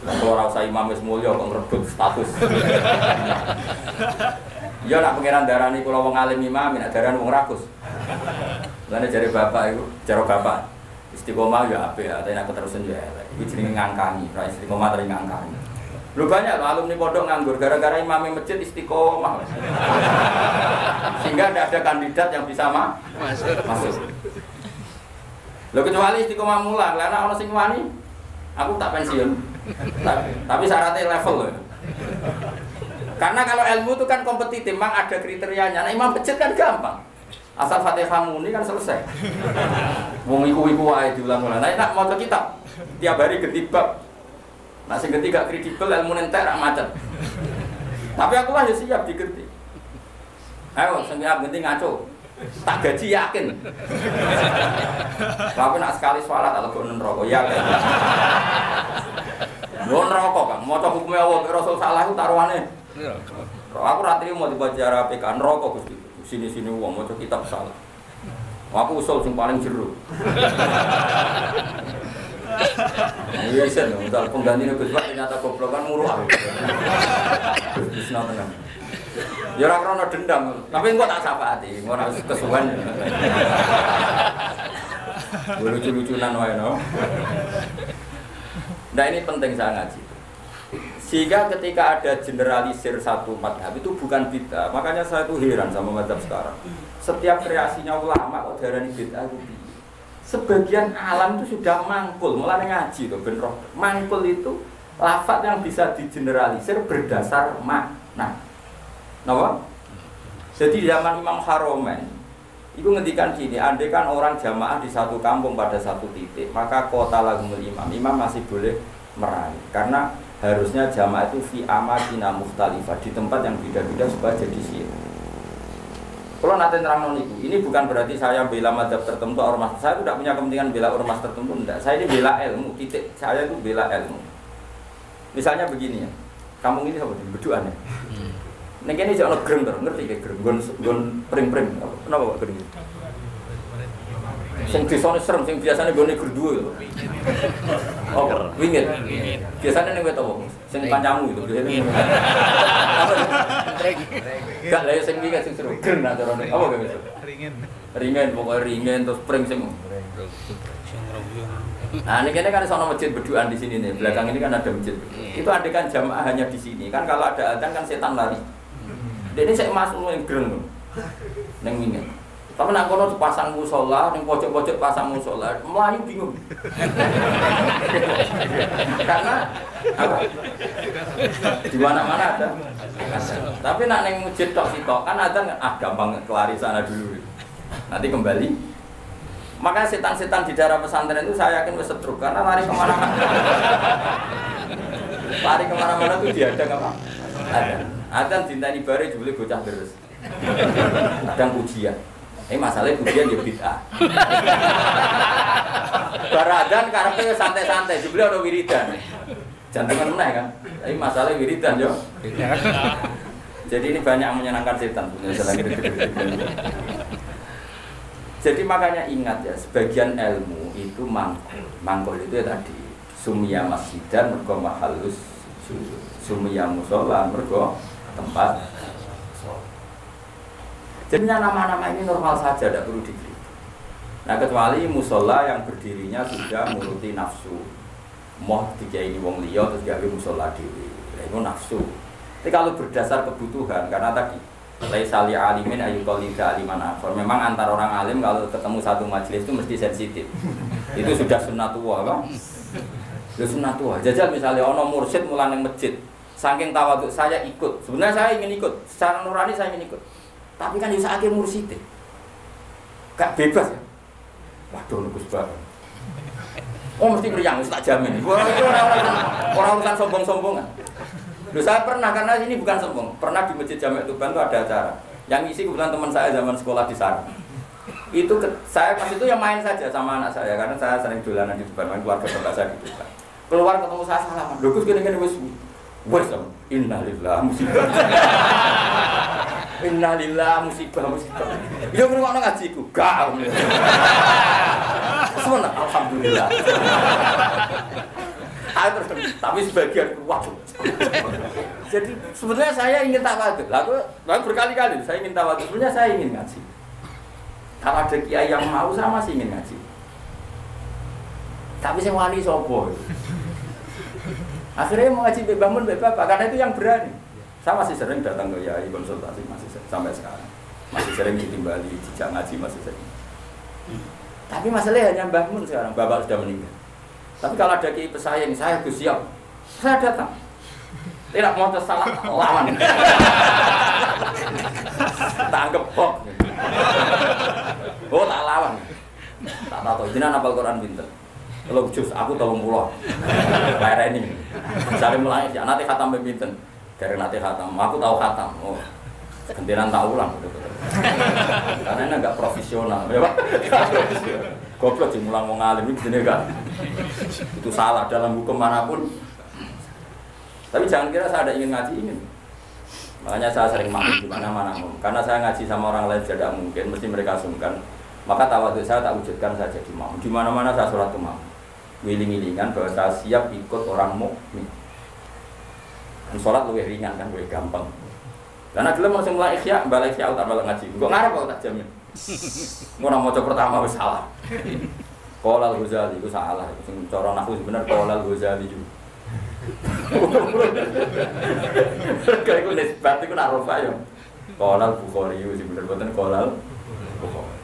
Kalau ora usah imam wis mulya kok ngrebut status. Ya nak pangeran darani kula wong alim imam, nek darani wong rakus. Lane jare bapak iku, cara bapak istiqomah ya apik, tapi nek terusen ya elek. Iki jenenge ngangkangi, ra istiqomah tapi ngangkangi. Lu banyak loh alumni pondok nganggur gara-gara imam masjid istiqomah. Sehingga tidak ada kandidat yang bisa masuk. Lo kecuali istiqomah mulang, karena orang sing wani, aku tak pensiun. Tapi syaratnya level loh. Karena kalau ilmu itu kan kompetitif, memang ada kriterianya. Nah, imam masjid kan gampang. Asal Fatihah muni kan selesai. Wong iku wae diulang-ulang. Nah, nak maca kitab tiap hari ganti bab. Nah, sing ganti gak kredibel ilmu entek rak macet. Tapi aku lah ya siap diganti. Ayo, sing ganti ngaco. Tak gaji yakin. Tapi nak sekali sholat atau kok neraka yakin. Lo neraka Kang, maca hukume Allah Rasul salah ku taruhane. Aku ratri mau dibaca RPK neraka Gusti. Sini-sini wong maca kitab salah. Aku usul sing paling jero. Iya sen, misal pengganti Gus Pak ternyata goblok kan muruh aku. Wis tenan. Ya ora krono dendam, tapi engko tak sapati, engko ora kesuwen. Lucu-lucunan wae no. Nah ini penting saya ngaji. Sehingga ketika ada generalisir satu madhab itu bukan bid'ah. Makanya saya tuh heran sama madhab sekarang. Setiap kreasinya ulama kok darani bid'ah itu. Sebagian alam itu sudah mangkul, mulai ngaji tuh ben roh. Mangkul itu lafaz yang bisa digeneralisir berdasar makna. Napa? Jadi zaman Imam Haromen itu ngendikan gini, andai kan orang jamaah di satu kampung pada satu titik, maka kota lagumul imam masih boleh meraih. Karena harusnya jamaah itu fi amadina mukhtalifah, di tempat yang beda-beda supaya jadi syiar. Kalau nanti terang niku, ini bukan berarti saya bela madhab tertentu ormas. Saya tidak punya kepentingan bela ormas tertentu, enggak. Saya ini bela ilmu, titik. Saya itu bela ilmu. Misalnya begini ya, kampung ini apa? Beduan ya. Nek kene jek ono greng terus, ngerti ge greng, gon pring-pring. Kenapa kok greng? Sing desane serem, sing biasane gone gerduwo lho. Oh, wingit. Biasane ning wet apa? Sing kancamu itu biasane. Gak lha sing wingit sing seru. Greng nak carane. Apa ge besok? Ringen, pokoke ringen terus pring sing. Nah, ini kan sono masjid beduan di sini nih. Belakang ini kan ada masjid. Itu adekan jamaah hanya di sini. Kan kalau ada adzan kan setan lari. Ini saya masuk yang gereng neng minyak. Tapi nak kono pasang musola, neng pojok-pojok pasang musola, Melayu bingung. Karena apa? Di mana-mana ada. Tapi nak neng masjid tok sitok kan ada gampang kelari sana dulu. Nanti kembali. Makanya setan-setan di daerah pesantren itu saya yakin wis setruk karena lari kemana-mana. Lari kemana-mana tuh diadang apa? Ada dintani bare jebule bocah terus. Kadang ujian. Masalahnya ujian ya bid'ah. Baradan karepe santai-santai, jebule ana wiridan. Jantengan meneh kan. Tapi masalahnya wiridan yo. Jadi ini banyak menyenangkan setan punya selain Jadi makanya ingat ya, sebagian ilmu itu mangkul. Mangkul itu ya tadi sumia masjidan mergo mahallus sujud. Sumia musola mergo tempat sholat. Jadi nama-nama ini normal saja, tidak perlu dikritik. Nah kecuali musola yang berdirinya sudah menuruti nafsu. Moh tiga ini wong liya terus gawe musola dhewe. Itu nafsu. Tapi kalau berdasar kebutuhan, karena tadi laisa li alimin ayyuqallida aliman akhar. Memang antar orang alim kalau ketemu satu majelis itu mesti sensitif. Itu sudah sunnatullah kan? Itu sunnatullah. Jajal misalnya ono mursyid mulang ning masjid. Saking tawadhu saya ikut. Sebenarnya saya ingin ikut. Secara nurani saya ingin ikut. Tapi kan bisa akhir mursyid. Gak bebas ya. Waduh Gus Bak. Oh mesti meriang, tak jamin. Orang urusan sombong-sombongan. Loh, saya pernah, karena ini bukan sombong, pernah di Masjid Jami' Tuban itu ada acara yang isi kebetulan teman saya zaman sekolah di sana. Itu saya pas itu yang main saja sama anak saya, karena saya sering dolanan di Tuban, main keluarga bapak saya di Tuban. Keluar ketemu saya salaman, "Loh, Gus gini-gini wis innalillah musibah." Innalillah musibah. Yo ngrungokno ngajiku, gak. Semua alhamdulillah. Tapi sebagian waduh. Jadi sebenarnya saya ingin tawadhu. Lalu berkali-kali saya ingin tawadhu. Sebenarnya saya ingin ngaji. Kalau ada kiai yang mau saya masih ingin ngaji. Tapi saya wani sopo. Akhirnya mau ngaji bangun bapak karena itu yang berani. Saya masih sering datang ke kiai konsultasi masih sampai sekarang. Masih sering ditimbali dijak ngaji masih sering. Tapi masalahnya hanya bangun sekarang. Bapak sudah meninggal. Tapi kalau ada kiai pesaing, saya Gus siap. Saya datang. Tidak mau salah lawan. Tak anggap kok. Oh tak lawan. Tak tahu jenengan hafal Quran pinten. Kalau jus aku 30. Bayar ini. Cari mulai ya nanti khatam pinten. Dari nanti khatam. Aku tahu khatam. Oh. Gantian tak ulang. Karena ini enggak profesional. Ya, Pak. Goblok sih mulang mau ngalim itu gini kan. Itu salah dalam hukum manapun. Tapi jangan kira saya ada ingin ngaji ingin. Makanya saya sering makmum di mana-mana. Karena saya ngaji sama orang lain tidak mungkin, mesti mereka sungkan. Maka tawadhu saya tak wujudkan saja di makmum. Di mana-mana saya sholat ke makmum. Wiling-wilingan bahwa saya siap ikut orang mukmin. Dan sholat lebih ringan kan, lebih gampang. Karena dulu mau mulai ikhya, balik ikhya tak balik ngaji. Kok ngarep kok tak jamin. Orang mau coba pertama wis salah. Qolal Ghazali itu salah. Sing cara nahwu bener Qolal Ghazali juga. Kayak gue nisbat itu nak rofa ya. Qolal Bukhari itu bener boten Qolal Bukhari.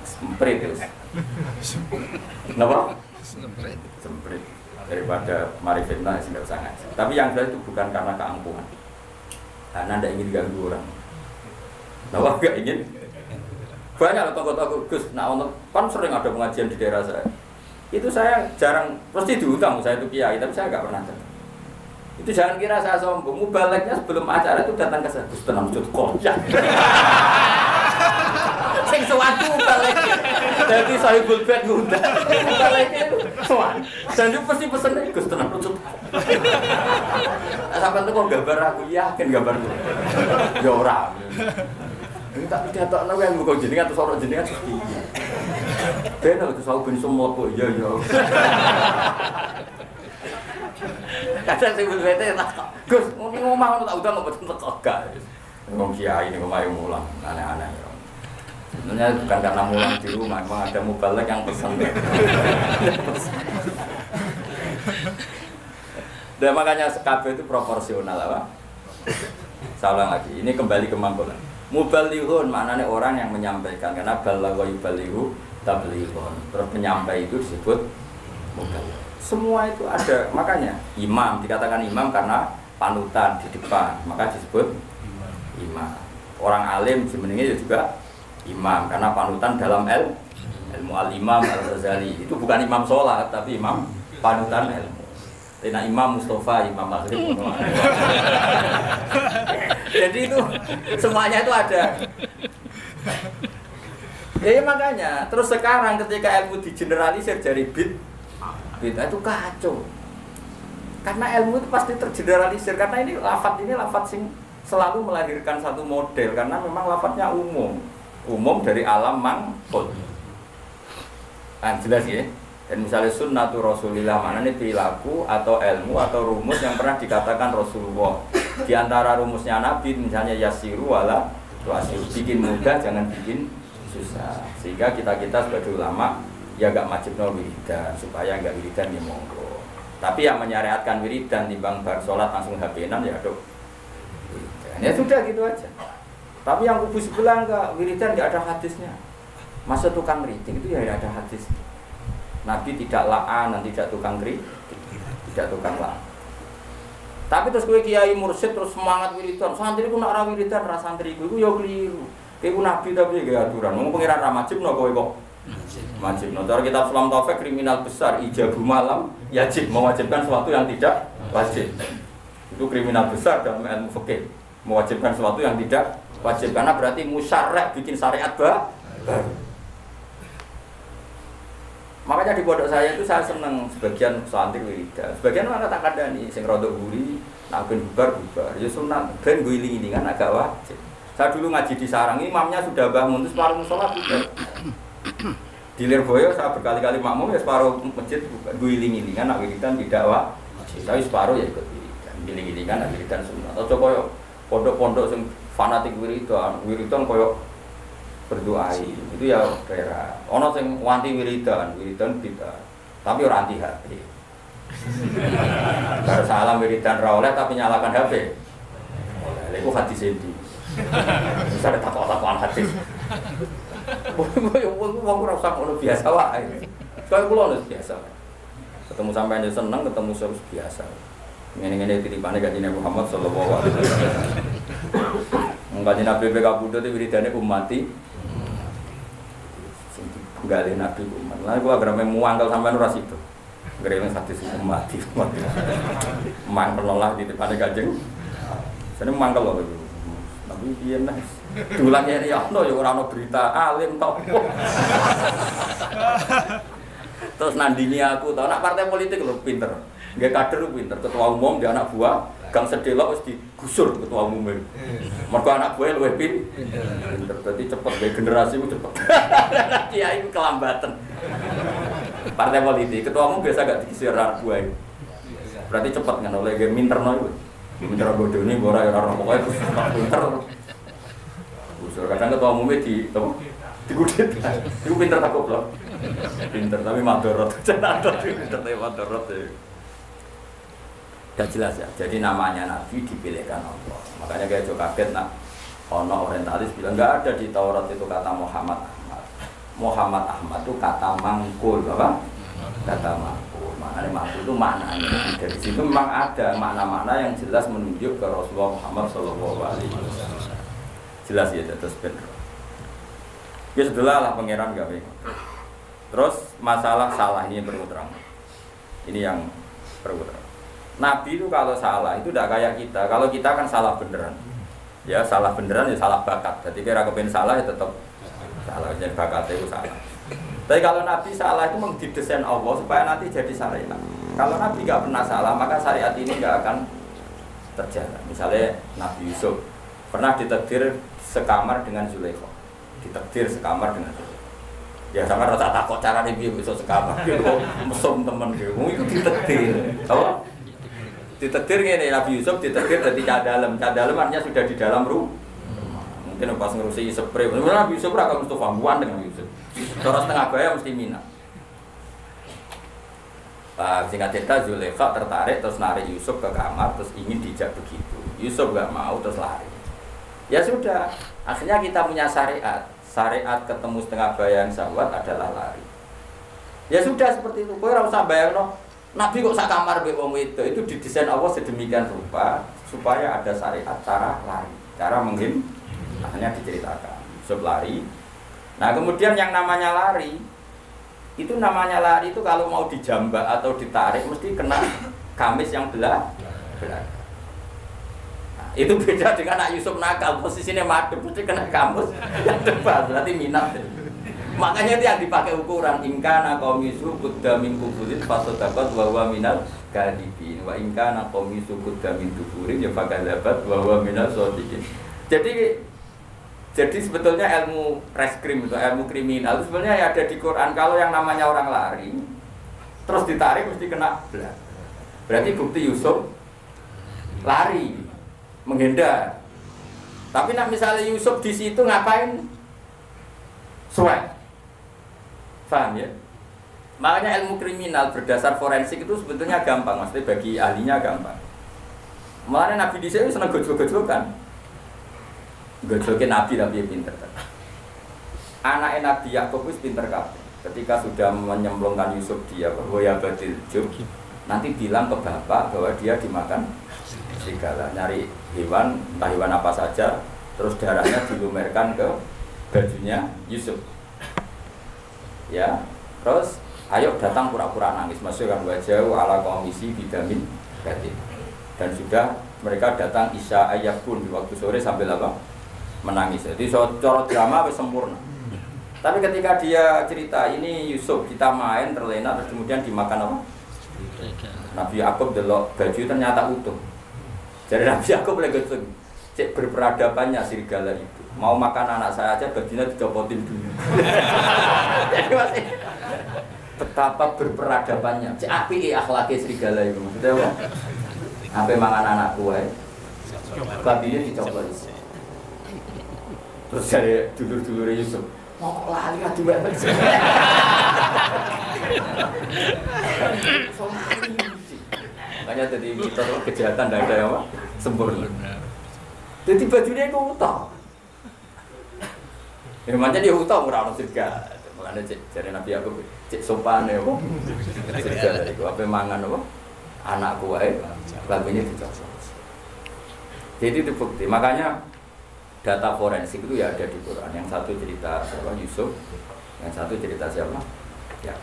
Semprit terus. Kenapa? Semprit. Daripada mari fitnah sih nggak usah ngaji. Tapi yang jelas itu bukan karena keangkuhan. Karena tidak ingin ganggu orang. Kenapa nggak ingin? Banyak tokoh-tokoh Gus, nah kan sering ada pengajian di daerah saya. Itu saya jarang, pasti diundang saya itu kiai, tapi saya nggak pernah datang. Itu jangan kira saya sombong, mubaleknya sebelum acara itu datang ke saya, Gus tenang cut kocak. Sing suatu mubaleknya, jadi saya bulbet ngundang, mubaleknya itu suan. Dan itu pasti pesennya Gus tenang cut. Sampai itu kok gambar aku yakin gambar itu, ya orang. Ini tak tidak tahu yang mau jenengan atau sorok jenengan seperti ini. Benar itu selalu ben semua kok iya. Kadang saya berbeda lah. Gus, ngomong tak udah nggak betul gak. Ngomong kiai ini ngomong mulang aneh-aneh. Sebenarnya bukan karena mulang di rumah, memang ada mubalek yang pesan. Dan makanya SKB itu proporsional apa? Saya ulang lagi. Ini kembali ke mangkulan. Mubalighun maknanya orang yang menyampaikan karena balagha yubalighu tablighun. Terus penyampai itu disebut mubaligh. Semua itu ada, makanya imam dikatakan imam karena panutan di depan, maka disebut imam. Orang alim sebenarnya juga imam karena panutan dalam ilmu al-imam al-Ghazali. Itu bukan imam sholat tapi imam panutan ilmu. Tina Imam Mustafa, Imam Maghrib. Jadi itu semuanya itu ada. Ya makanya, terus sekarang ketika ilmu digeneralisir dari bid'ah itu kacau. Karena ilmu itu pasti tergeneralisir karena ini lafadz sing selalu melahirkan satu model karena memang lafadznya umum dari alam mangkul. Nah, jelas ya. Dan misalnya sunnatu Rasulillah mana ini perilaku atau ilmu atau rumus yang pernah dikatakan Rasulullah. Di antara rumusnya Nabi misalnya yasiru wala tuasiru, bikin mudah jangan bikin susah. Sehingga kita sebagai ulama ya gak wajibno wiridan supaya gak wiridan ya monggo. Tapi yang menyariatkan wiridan timbang bar sholat langsung HP-an ya dok. Ya sudah gitu aja. Tapi yang kubu sebelah enggak wiridan enggak ada hadisnya. Masa tukang kritik itu ya ada hadis. Nabi tidak la'an, tidak tukang kritik, tidak tukang la'an. Tapi terus kowe kiai mursyid terus semangat wiridan. Santri ku nak ra wiridan ra santri ku ya keliru. Kowe nabi tapi gak aturan. Wong pengiran ra wajibno kowe kok. Wajibno. Cara kitab Islam Taufik kriminal besar ijabu malam yajib mewajibkan sesuatu yang tidak wajib. Itu kriminal besar dalam ilmu fikih. Mewajibkan sesuatu yang tidak wajib karena berarti musyarrek bikin syariat baru. Makanya di pondok saya itu saya seneng sebagian santri wiridan, sebagian mana tak kandani, sing rodok guri, nak ben bubar, ya sunat, ben gue iling-ilingan agak wajib. Saya dulu ngaji di Sarang, imamnya sudah bangun, terus separuh sholat juga. Di Lirboyo saya berkali-kali makmum ya separuh masjid gue iling-ilingan, nak wiridan tidak wajib, tapi separuh ya ikut wiridan, iling-ilingan, nak wiridan sunat. Atau koyo pondok-pondok sing fanatik wiridan koyo berdoa itu ya daerah. Ono sing wanti wiridan kita, tapi ora anti HP. Bar salam wiridan ra oleh tapi nyalakan HP. Oleh iku hadis endi. Wis ada takok-takokan hadis. Wong ora usah ngono biasa wae. Kaya kula wis biasa. Ketemu sampean yo seneng, ketemu terus biasa. Ngene-ngene titipane Kanjeng Nabi Muhammad sallallahu alaihi wasallam. Kanjeng Nabi PK Buddha itu wiridane ummati. Enggak ada Nabi umat. Lah kula agar muangkel sampean ora sido. Gremeng hadis ummati. Mangkel lah titipane Kanjeng. Sene mangkel lho. Tapi piye nah. Dulan ya ono ya ora ono berita alim tok. Terus nandingi aku tau nak partai politik lho pinter. Nggih kader pinter, ketua umum dia anak buah, gang sedelok wis digusur ketua umum. Mergo anak buah luwih pinter. Dadi cepet gawe generasi ku cepet. Kiai kelambatan. Partai politik ketua umum biasa gak digisir anak buah. Berarti cepet kan oleh ge minterno iku. Minter bodone ora ora pokoke pinter. Gusur kadang ketua umumnya digudit. Iku pinter tak goblok. Pinter tapi madorot. Pinter tapi madorot ya. Sudah jelas ya. Jadi namanya Nabi dipilihkan Allah. Makanya kayak kaget nak ono orientalis bilang enggak ada di Taurat itu kata Muhammad Ahmad. Muhammad Ahmad itu kata mangkul, apa? Kata mangkul. Maknanya mangkul itu maknanya. Dari situ memang ada makna-makna yang jelas menunjuk ke Rasulullah Muhammad sallallahu alaihi wasallam. Jelas ya terus benar. Ya setelah lah pangeran gawe. Terus masalah salah ini perlu terang. Ini yang perlu terang. Nabi itu kalau salah itu tidak kayak kita. Kalau kita kan salah beneran. Ya salah beneran ya salah bakat. Jadi kira kepen salah ya tetap salah. Jadi bakatnya itu salah. Tapi kalau Nabi salah itu didesain Allah supaya nanti jadi syariat. Kalau Nabi nggak pernah salah maka syariat ini nggak akan terjalan. Misalnya Nabi Yusuf pernah ditakdir sekamar dengan Zulaikha. Ditakdir sekamar dengan Zulaikha. Ya sama rata takut cara dia bisa sekamar. Mesum temen dia. Itu ditakdir. Tahu? Ditakdir ini Nabi Yusuf ditakdir dari cadalem. Cadalem artinya sudah di dalam rumah. Mungkin pas ngurusi spray. Nabi Yusuf akan Mustafa buan dengan Yusuf. Terus setengah bayar mesti minat. Singkat cerita Zulaikha tertarik terus narik Yusuf ke kamar terus ingin dijak begitu. Yusuf gak mau terus lari. Ya sudah. Akhirnya kita punya syariat. Syariat ketemu setengah bayar sahabat adalah lari. Ya sudah seperti itu. Kowe ora usah bayangno Nabi kok sak kamar mbek wong itu didesain Allah sedemikian rupa supaya ada syariat cara lari, cara menghim. Akhirnya diceritakan Yusuf lari. Nah kemudian yang namanya lari itu kalau mau dijambak atau ditarik mesti kena kamis yang belah. Nah, itu beda dengan anak Yusuf nakal, posisinya madep mesti kena kamus yang depan, berarti minat. Makanya itu yang dipakai ukuran ingkana qamisu qudda min kubulin fasodaqat wa huwa minal kadhibin wa ingkana qamisu qudda min duburin ya fakadzabat wa huwa minal shadiqin. Jadi sebetulnya ilmu reskrim itu ilmu kriminal itu sebenarnya ada di Quran. Kalau yang namanya orang lari terus ditarik mesti kena belah. Berarti bukti Yusuf lari menghindar. Tapi nak misalnya Yusuf di situ ngapain? Suai. Paham ya? Makanya ilmu kriminal berdasar forensik itu sebetulnya gampang, maksudnya bagi ahlinya gampang. Makanya Nabi di sini senang gojol-gojolkan. Gojolkan Nabi pinter. Anaknya Nabi Yakub itu pinter kabeh. Ketika sudah menyemplungkan Yusuf dia bahwa ya badil jub, nanti bilang ke bapak bahwa dia dimakan serigala. Nyari hewan, entah hewan apa saja, terus darahnya dilumerkan ke bajunya Yusuf. Ya, terus ayo datang pura-pura nangis, masukkan wajah ala komisi bidamin batin. Dan sudah mereka datang isya ayat pun di waktu sore sambil apa? Menangis. Jadi cara drama wis sempurna. Tapi ketika dia cerita ini Yusuf kita main terlena terus kemudian dimakan apa? Nabi Yakub delok baju ternyata utuh. Jadi Nabi Yakub lagi cek berperadabannya serigala itu. Mau makan anak saya aja bajunya dicopotin dulu. Jadi masih betapa berperadabannya. Cek api akhlaknya serigala itu. Maksudnya apa? Sampai makan anak gue, babinya dicopot. Terus dari dulur-dulur Yusuf, mau lari lah juga. Makanya jadi kita kejahatan tidak ada yang sempurna. Jadi bajunya itu utang. Macam dia utang orang surga. Makanya cari Nabi aku cek sopan ya, surga dari itu apa mangan apa? anakku wae kelaminnya dicocok. Jadi itu bukti. Makanya data forensik itu ya ada di Quran. Yang satu cerita siapa Yusuf, yang satu cerita siapa? Ya.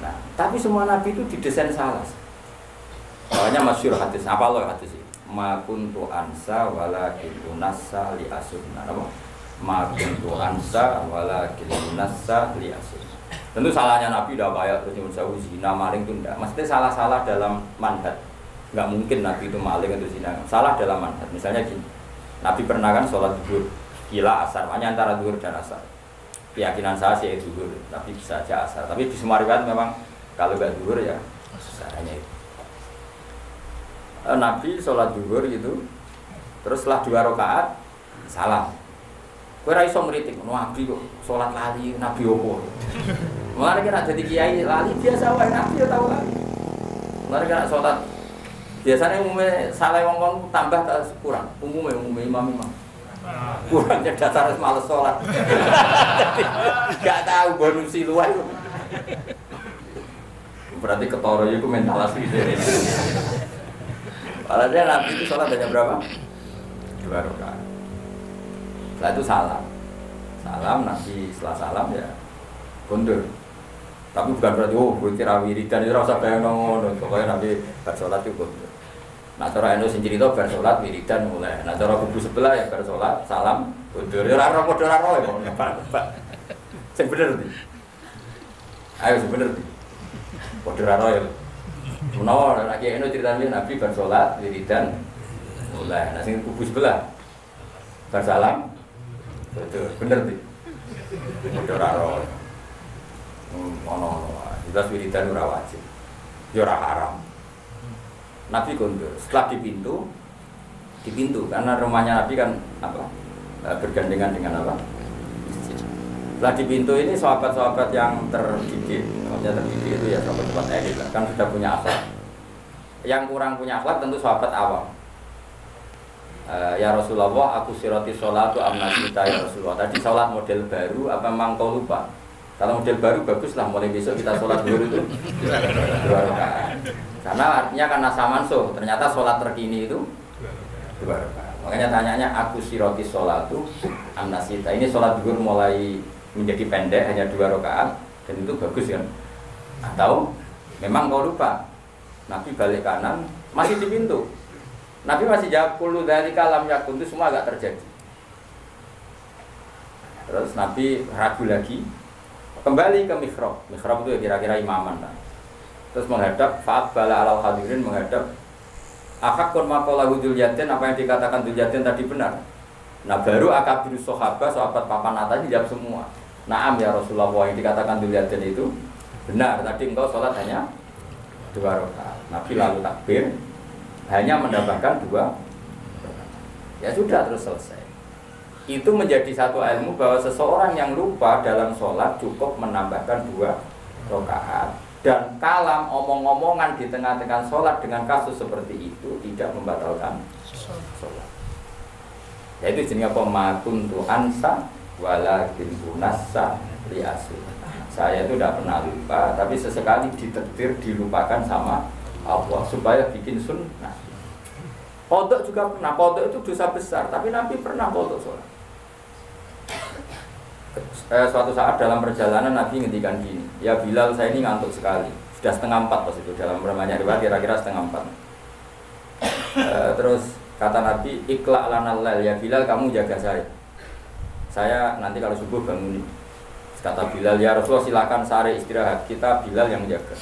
Nah, tapi semua nabi itu didesain salah. Makanya masyhur hadis. Apa loh hadis ini? Ma kuntu ansa walakin unassa li asunna. Apa? Ma kuntu ansa walakin unassa li asunna. Tentu salahnya nabi udah kayak terus nyuruh zina maling itu enggak. Maksudnya salah-salah dalam manhaj. Enggak mungkin nabi itu maling atau zina. Salah dalam manhaj. Misalnya gini. Nabi pernah kan sholat zuhur ila asar, makanya antara zuhur dan asar. Keyakinan saya sih zuhur, tapi bisa aja asar. Tapi di semua riwayat memang kalau nggak zuhur ya hanya itu. Nabi sholat zuhur gitu, terus setelah 2 rakaat salam. Kowe ra iso ngritik, Nabi kok sholat lali, Nabi opo? Mulane kira jadi kiai lali biasa wae, Nabi ya tau lali. Mulane kira sholat biasanya umumnya salah wong tambah tak kurang. Umumnya imam kurangnya dasar males sholat. Gak tahu bonusi luar itu. Berarti ketoro itu mental asli. Padahal Nabi itu sholat hanya berapa? 2 rakaat. Setelah itu salam. Salam Nabi setelah salam ya kondur. Tapi bukan berarti gue kira wiridan itu rasa bayang ngono. Pokoknya Nabi bersolat itu kondur. Nah cara eno sing cerita bar salat wiridan mulai. Nah cara kubu sebelah ya bar salat salam kundur. Ya ora padha ora roe kok. Pak. Sing bener iki. Ayo sing bener iki. Padha ora roe. Menawa nek eno critane Nabi bar salat wiridan mulai. Nah sing kubu sebelah bar salam betul bener iki. Padha ora roe. Ono jelas wiridan ora wajib. Ya ora haram. Nabi kondur. Setelah di pintu karena rumahnya Nabi kan apa bergandengan dengan apa? Setelah di pintu ini sahabat-sahabat yang terdidik, maksudnya terdidik itu ya sahabat-sahabat elit kan sudah punya akhlak. Yang kurang punya akhlak tentu sahabat awam. Ya Rasulullah, aku siroti sholatu amnasita ya Rasulullah. Tadi sholat model baru apa memang kau lupa? Kalau model baru baguslah mulai besok kita sholat dulu itu 2 rakaat. Karena artinya karena samansuh, ternyata sholat terkini itu 2 rakaat. Makanya tanyanya aku siroti sholatu amnasita. Ini sholat zuhur mulai menjadi pendek hanya 2 rakaat dan itu bagus kan? Atau memang kau lupa? Nabi balik kanan masih di pintu. Nabi masih jawab kullu dzalika lam yakun, itu semua agak terjadi. Terus Nabi ragu lagi, kembali ke mihrab. Mihrab itu kira-kira imaman lah. Terus menghadap faat bala alal hadirin, menghadap akakun maqalahu Dzulyatin, apa yang dikatakan Dzulyatin tadi benar. Nah baru akabirus sahabat papan atas dijawab semua. Naam ya Rasulullah, yang dikatakan Dzulyatin itu benar. Tadi engkau sholat hanya 2 rakaat. Nabi lalu takbir, hanya menambahkan 2. Ya sudah terus selesai. Itu menjadi satu ilmu bahwa seseorang yang lupa dalam sholat cukup menambahkan 2 rakaat. Dan kalam omong-omongan di tengah-tengah sholat dengan kasus seperti itu tidak membatalkan sholat. Yaitu jenis apa? Makuntu ansa walakin bunassa liasu. Saya itu tidak pernah lupa, tapi sesekali ditakdir dilupakan sama Allah supaya bikin sunnah. Kodok juga pernah. Kodok itu dosa besar, tapi Nabi pernah kodok sholat. Suatu saat dalam perjalanan Nabi ngendikan gini, ya Bilal saya ini ngantuk sekali, sudah 3:30 pas itu dalam namanya riwayat kira-kira 3:30. Terus kata Nabi, ikla lanal lail, ya Bilal kamu jaga saya nanti kalau subuh bangun. Kata Bilal, ya Rasulullah silakan sare istirahat, kita Bilal yang jaga.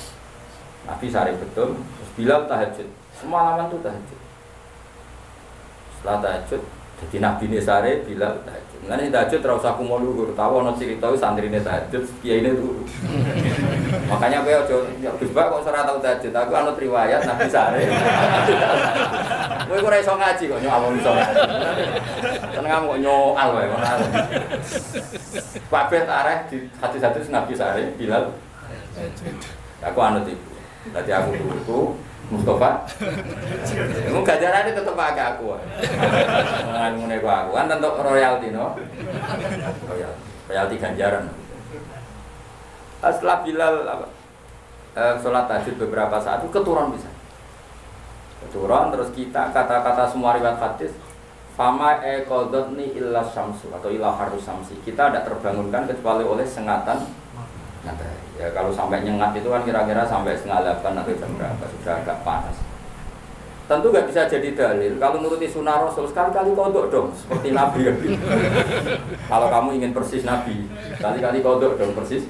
Nabi sare betul, terus Bilal tahajud, semalaman tuh tahajud. Setelah tahajud, jadi Nabi ini sare, Bilal tahajud. Mengenai tahajud terus aku mau luhur, tahu ono cerita santri ini tahajud, kiai ini dulu. Makanya gue Gus Bak kok ora tau tahajud, aku anut riwayat Nabi sare. Gue ora iso ngaji kok nyawang iso. Seneng kok nyoal wae ora. Kabeh areh di hadis-hadis Nabi sare, Bilal. Aku anut iku. Dadi aku guruku Mustafa. Mu gajarane tetep pakai aku. Ngene ku aku kan tentu royalti no. Royalti ganjaran. Setelah Bilal sholat tahajud beberapa saat itu keturun bisa. Turun terus kita kata-kata semua riwayat hadis fama qadhatni illa syamsu atau illa harus samsi. Kita tidak terbangunkan kecuali oleh sengatan matahari. Ya kalau sampai nyengat itu kan kira-kira sampai 7:30 atau jam berapa sudah agak panas. Tentu nggak bisa jadi dalil kalau nuruti sunnah Rasul sekali-kali kodok dong seperti Nabi. Kalau kamu ingin persis Nabi, sekali-kali kodok dong persis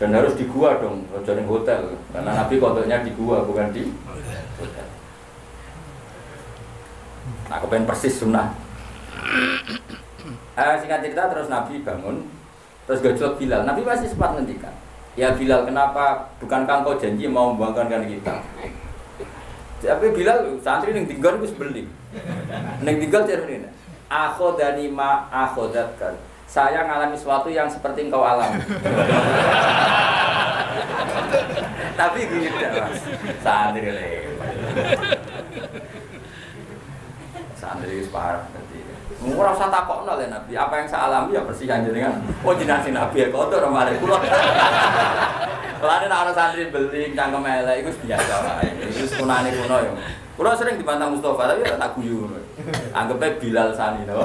dan harus di gua dong, jangan hotel karena Nabi kodoknya di gua bukan di hotel. Nah, aku pengen persis sunnah. Singkat cerita terus Nabi bangun, terus gojlok Bilal. Nabi masih sempat ngendikan, ya Bilal kenapa bukankah engkau janji mau membanggakan kita? Tapi Bilal santri yang tinggal itu sebeli, yang tinggal cermin. Akhodani ma akhodatkan. Saya ngalami sesuatu yang seperti engkau alami. Tapi gitu mas, santri santri separah nanti. Murah usah takok nol ya Nabi. Apa yang saya alami ya bersih aja dengan. Oh jenazah Nabi ya kotor kemarin pulang. Lalu nak orang santri beli cangkem elek itu biasa lah. Itu sunane kuno ya. Kuno sering dibantah Mustafa tapi tak guyu. Anggapnya Bilal Sani no.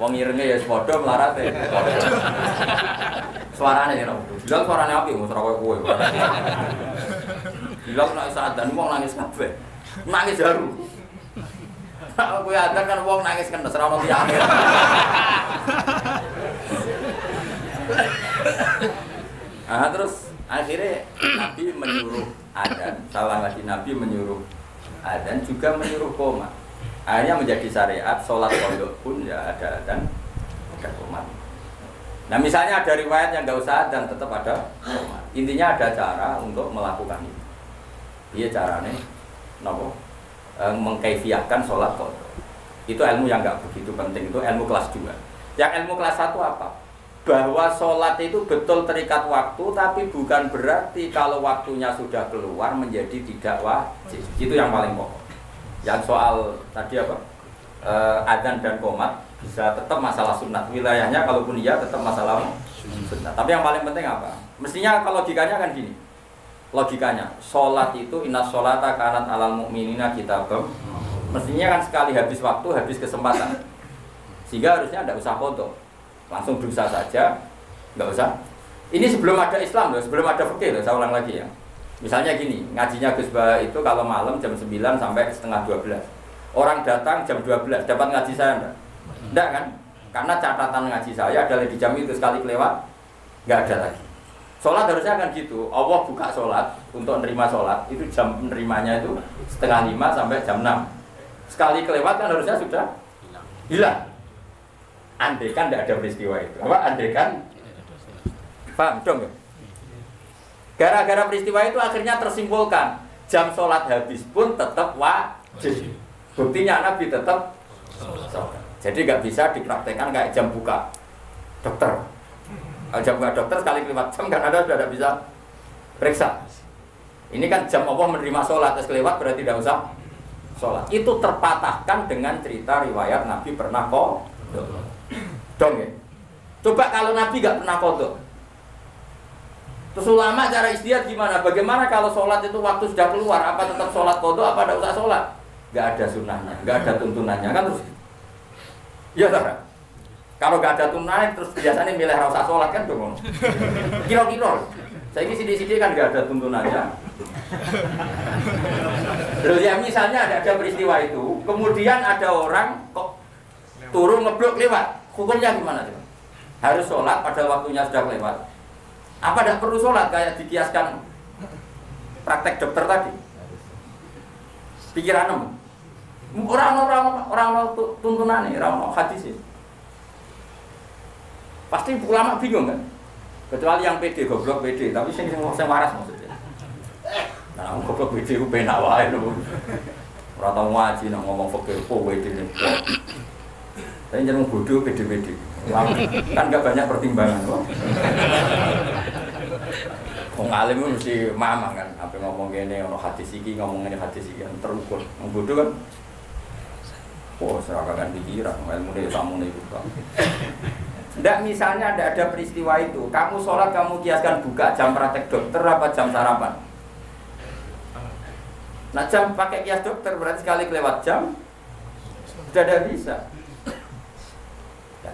Wong irenge ya padha melarate. Suarane ya. Bilal suarane apik mung ora kowe. Bilal nek sadan wong nangis kabeh. Nangis jaru. Aku ya kan wong nangis kan ora ono tiyane. Terus akhirnya Nabi menyuruh adzan, salah lagi Nabi menyuruh adzan juga menyuruh qomat. Akhirnya menjadi syariat sholat pondok pun ya ada adzan, ada qomat. Nah misalnya ada riwayat yang nggak usah adzan tetap ada qomat. Intinya ada cara untuk melakukan itu. Iya caranya, nopo mengkaifiahkan sholat pondok. Itu ilmu yang nggak begitu penting, itu ilmu kelas 2. Yang ilmu kelas 1 apa? Bahwa sholat itu betul terikat waktu, tapi bukan berarti kalau waktunya sudah keluar menjadi tidak wajib. Itu yang paling pokok. Yang soal tadi apa? Adzan dan qomat bisa tetap masalah sunnah. Wilayahnya kalaupun iya tetap masalah sunnah. Tapi yang paling penting apa? Mestinya kalau logikanya kan gini. Logikanya, sholat itu inna sholata kanat alal mu'minina kitabam. Mestinya kan sekali habis waktu, habis kesempatan. Sehingga harusnya tidak usah foto. Langsung berusaha saja, nggak usah. Ini sebelum ada Islam loh, sebelum ada fikih loh, saya ulang lagi ya. Misalnya gini, ngajinya Gus Bah itu kalau malam jam 9 sampai setengah 12. Orang datang jam 12, dapat ngaji saya enggak? Enggak kan? Karena catatan ngaji saya adalah di jam itu sekali kelewat, nggak ada lagi. Sholat harusnya kan gitu, Allah buka sholat untuk menerima sholat, itu jam menerimanya itu setengah 5 sampai jam 6. Sekali kelewat kan harusnya sudah hilang. Andaikan tidak ada peristiwa itu, apa? Andaikan, paham dong ya? Gara-gara peristiwa itu akhirnya tersimpulkan jam sholat habis pun tetap wajib. Buktinya Nabi tetap sholat. Jadi nggak bisa dipraktekkan kayak jam buka dokter. Jam buka dokter sekali kelewat jam kan ada sudah tidak bisa periksa. Ini kan jam Allah menerima sholat terus kelewat berarti tidak usah sholat. Itu terpatahkan dengan cerita riwayat Nabi pernah qadha. Dong ya. Coba kalau Nabi nggak pernah qadha. Terus ulama cara istihad gimana? Bagaimana kalau sholat itu waktu sudah keluar? Apa tetap sholat qadha? Apa tidak usah sholat? Nggak ada sunnahnya, nggak ada tuntunannya kan terus. Iya tak? Kalau nggak ada tuntunan terus biasanya milih rasa sholat kan dong. Kira-kira. Saya ini sidi-sidi kan nggak ada tuntunannya. Terus ya misalnya ada peristiwa itu, kemudian ada orang kok turun ngeblok lewat. Hukumnya gimana tuh? Harus sholat pada waktunya sudah lewat. Apa tidak perlu sholat kayak dikiaskan praktek dokter tadi? Pikiran orang tuntunan nih, orang hadis sih. Pasti ulama bingung kan? Kecuali yang PD goblok PD, tapi sing waras maksudnya. Nah, goblok PD ku penak wae lho. Ora tau ngaji nang ngomong fikih po PD ning. Tapi jeneng bodoh PD-PD. Kan enggak banyak pertimbangan kok. Wong alim mesti mamang kan, apa ngomong ngene ono hadis iki, ngomong ngene hadis iki terukur. Wong bodoh kan oh, seragakan pikiran, ilmune samune iku. Ndak misalnya ada peristiwa itu, kamu sholat kamu kiaskan buka jam praktek dokter apa jam sarapan? Nah jam pakai kias dokter berarti sekali kelewat jam sudah tidak bisa.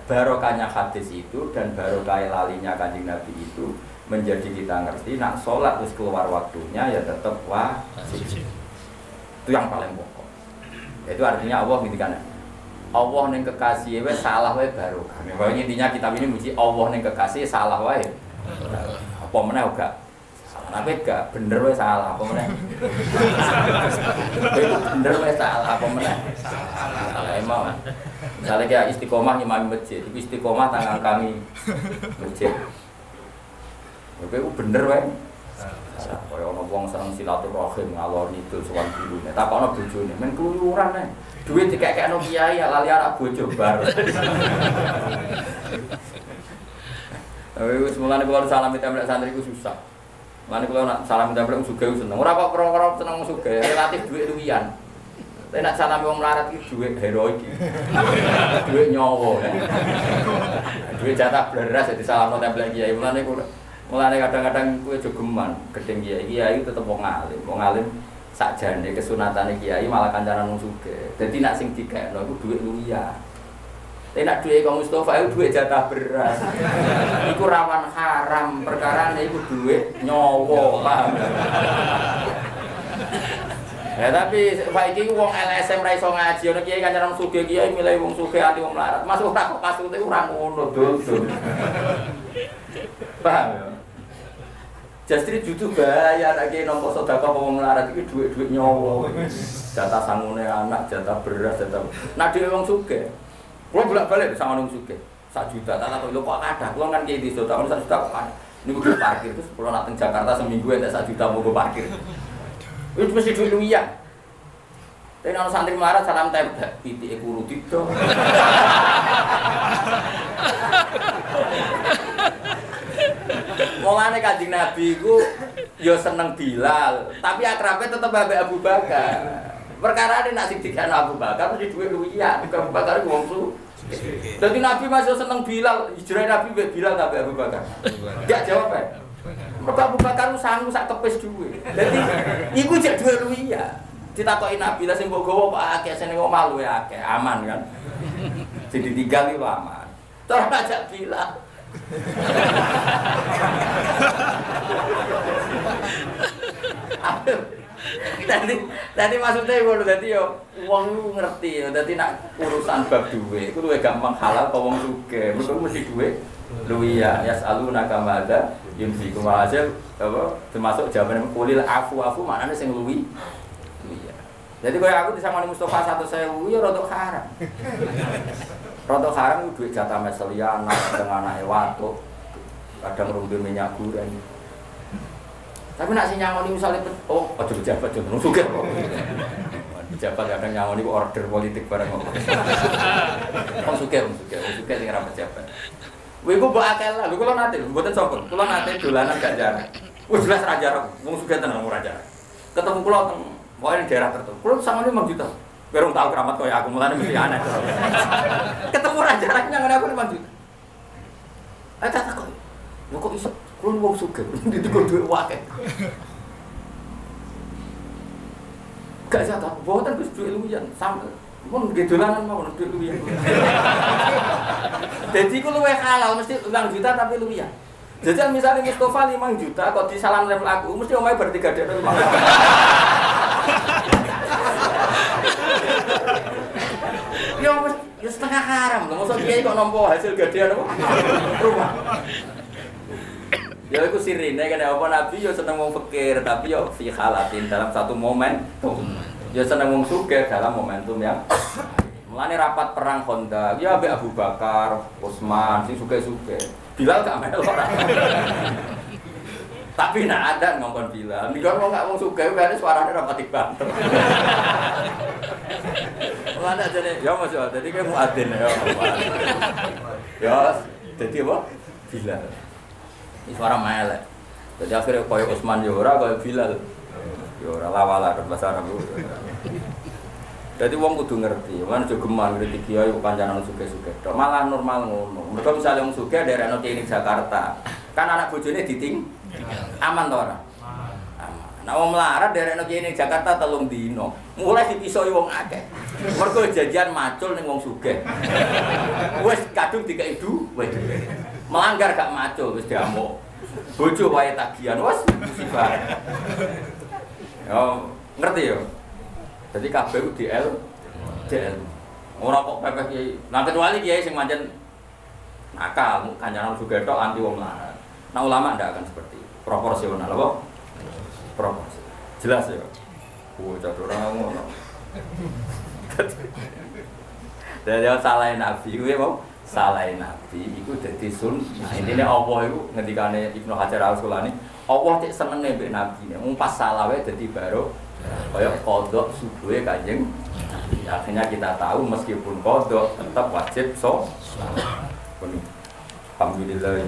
Barokahnya hadis itu dan barokah lalinya Kanjeng Nabi itu menjadi kita ngerti nak sholat terus keluar waktunya ya tetap wajib. Itu yang paling pokok. Itu artinya Allah ngintikan Allah ning kekasih wae salah wae barokah. Memang intinya kitab ini muji Allah ning kekasih salah wae. Apa meneh uga tapi gak bener wae salah apa meneh. Bener wae salah apa meneh. Salah emang. Misalnya kayak istiqomah imam masjid, istiqomah tangan kami masjid. Oke, itu bener wae. Salah. Kaya ana wong seneng silaturahim ngalor ngidul sowan gurune. Takokno bojone, men keluyuran ae. Duit dikekekno kiai lali arek bojo bar. Wis mulane kula salam templek santri ku susah. Mulane kula nak salam templek sugih seneng. Ora kok perkara seneng sugih, relatif duit luwian. Tapi nak salam wong melarat iki duit heroik iki. Duit nyawa. Duit jatah beras dadi salamno templek kiai. Mulane kadang-kadang kowe jogeman gedeng kiai tetep wong alim. Wong alim sakjane kesunatane kiai malah kancanan wong sugih. Dadi nak sing dikekno iku duit luwian. Tapi nak duit Kang Mustofa itu duit jatah beras. Iku rawan haram, perkarane iku duit nyawa, paham. Ya tapi saiki wong LSM ra iso ngaji, ana kiai kancanan sugih kiai milih wong sugih ati wong melarat. Masuk ora kok kasute ora ngono, dul. Paham ya? Justru jutu bahaya nek kiai nampa sedekah wong melarat iki duit-duit nyawa. Jatah sangune anak, jatah beras, jatah. Nah dhewe wong sugih. Kulo bolak-balik sama nang sugih. 1 juta tak tahu lho kok ada. Kulo kan kiai desa tak ono 1 juta kok ada. Niku duit parkir terus kulo nak teng Jakarta seminggu entek 1 juta mau parkir. Itu mesti duit luwian. Tapi ana santri melarat salam tempel, pitike kuru didol. Mulane Kanjeng Nabi iku ya seneng Bilal, tapi akrabe tetep ambek Abu Bakar. Perkara ini nak sing dikene Abu Bakar mesti duit luwian, Abu Bakar ku wong su. Dadi Nabi masih seneng Bilal, hijrah Nabi mbek Bilal ta Abu Bakar. Gak jawab ae. Mergo Abu Bakar sangu sak kepis duit. Dadi iku jek duit luwian. Ditakoki Nabi lah sing mbok gawa apa akeh sing omah luwe akeh, aman kan. Sing ditinggal iku aman. Terus ajak Bilal. Tadi maksudnya ngono dadi yo wong lu ngerti yo dadi nak urusan bab duwe iku luwih gampang halal kok wong sugih. Mergo mesti duwe luwian yasaluna kamada yunfikum hasil apa termasuk jawaban kulil afu maknane sing luwi. Iya. Jadi kaya aku disangoni Mustofa 1.000 ya rada haram. Rada haram duit jatah meselian dengan anake watuk. Kadang rumbe minyak goreng. Tapi nak si nyangoni misalnya, oh, aja pejabat, aja sugih kok. Pejabat kadang nyangoni order politik bareng kok. Wong sugih sing ora pejabat. Kowe iku mbok akeh lah, lho kula nate, mboten sombong. Kula nate dolanan gak jarak. Wis jelas ra jarak, wong sugih tenan ora jarak. Ketemu kula teng pokoke daerah tertentu. Kula sangone 5 juta. Kowe rung tau keramat kaya aku, mulane mesti aneh. Ketemu ra jarak nyangoni aku 5 juta. Ayo tak kok. Lho kok iso kulo wong sugih, ditukar duit akeh. Gak jatah, boten wis duit luwian, sampe mun nggih dolanan mawon duit luwian. Dadi ku luwih halal mesti 5 juta tapi luwian. Jajal misalnya Mustofa 5 juta kok disalam rem aku, mesti omahe bar 3 dek 5. Yo setengah haram lho, mosok kiai kok nampa hasil gadean apa? Rumah. Ya iku sirine kan apa Nabi ya seneng wong fakir tapi ya fi halatin dalam satu momen tuh. Ya seneng wong sugih dalam momentum yang mulane rapat perang Khandaq ya ambek Abu Bakar, Utsman sing sugih-sugih. Bilal gak melu ora. Tapi nak ada ngomong Bilal. Dikon wong gak wong sugih kene suarane ra pati banter. Mulane jane ya Mas ya dadi ke muadzin ya. Ya dadi apa? Bilal. Suara melek. Jadi akhirnya koyo Utsman yo ora koyo Bilal. Yo ora lawala bahasa Arab. Jadi wong kudu ngerti, kan jogeman kritik kiai kancanan sugih-sugih. Tok malah normal ngono. Mergo misale wong sugih daerah klinik Jakarta, kan anak bojone diting aman to ora? Aman. Nah wong melarat derekno kene Jakarta 3 dino. Mulai dipisoi wong akeh. Mergo jajan macul ning wong sugih. Wis kadung dikeki duwe. Melanggar gak macul wis diamuk. Bojo wae tagihan wis musibah. Yo ngerti yo. Jadi kabeh DL ora kok pepeh kiai. Nah kecuali kiai sing pancen nakal, kancanan juga tok anti wong melarat. Nah ulama ndak akan seperti itu. Proporsional apa? Proporsi. Jelas ya. Catur orang ngono. Dan yang salahin Nabi kuwi apa? Salahin Nabi iku dadi sunnah. Intine apa iku ngendikane Ibnu Hajar Al-Asqalani, Allah cek senenge mbek Nabi. Mung pas salah wae dadi baro kaya qodok subuhe Kanjeng. Akhirnya kita tahu meskipun qodok tetap wajib penuh. Alhamdulillah.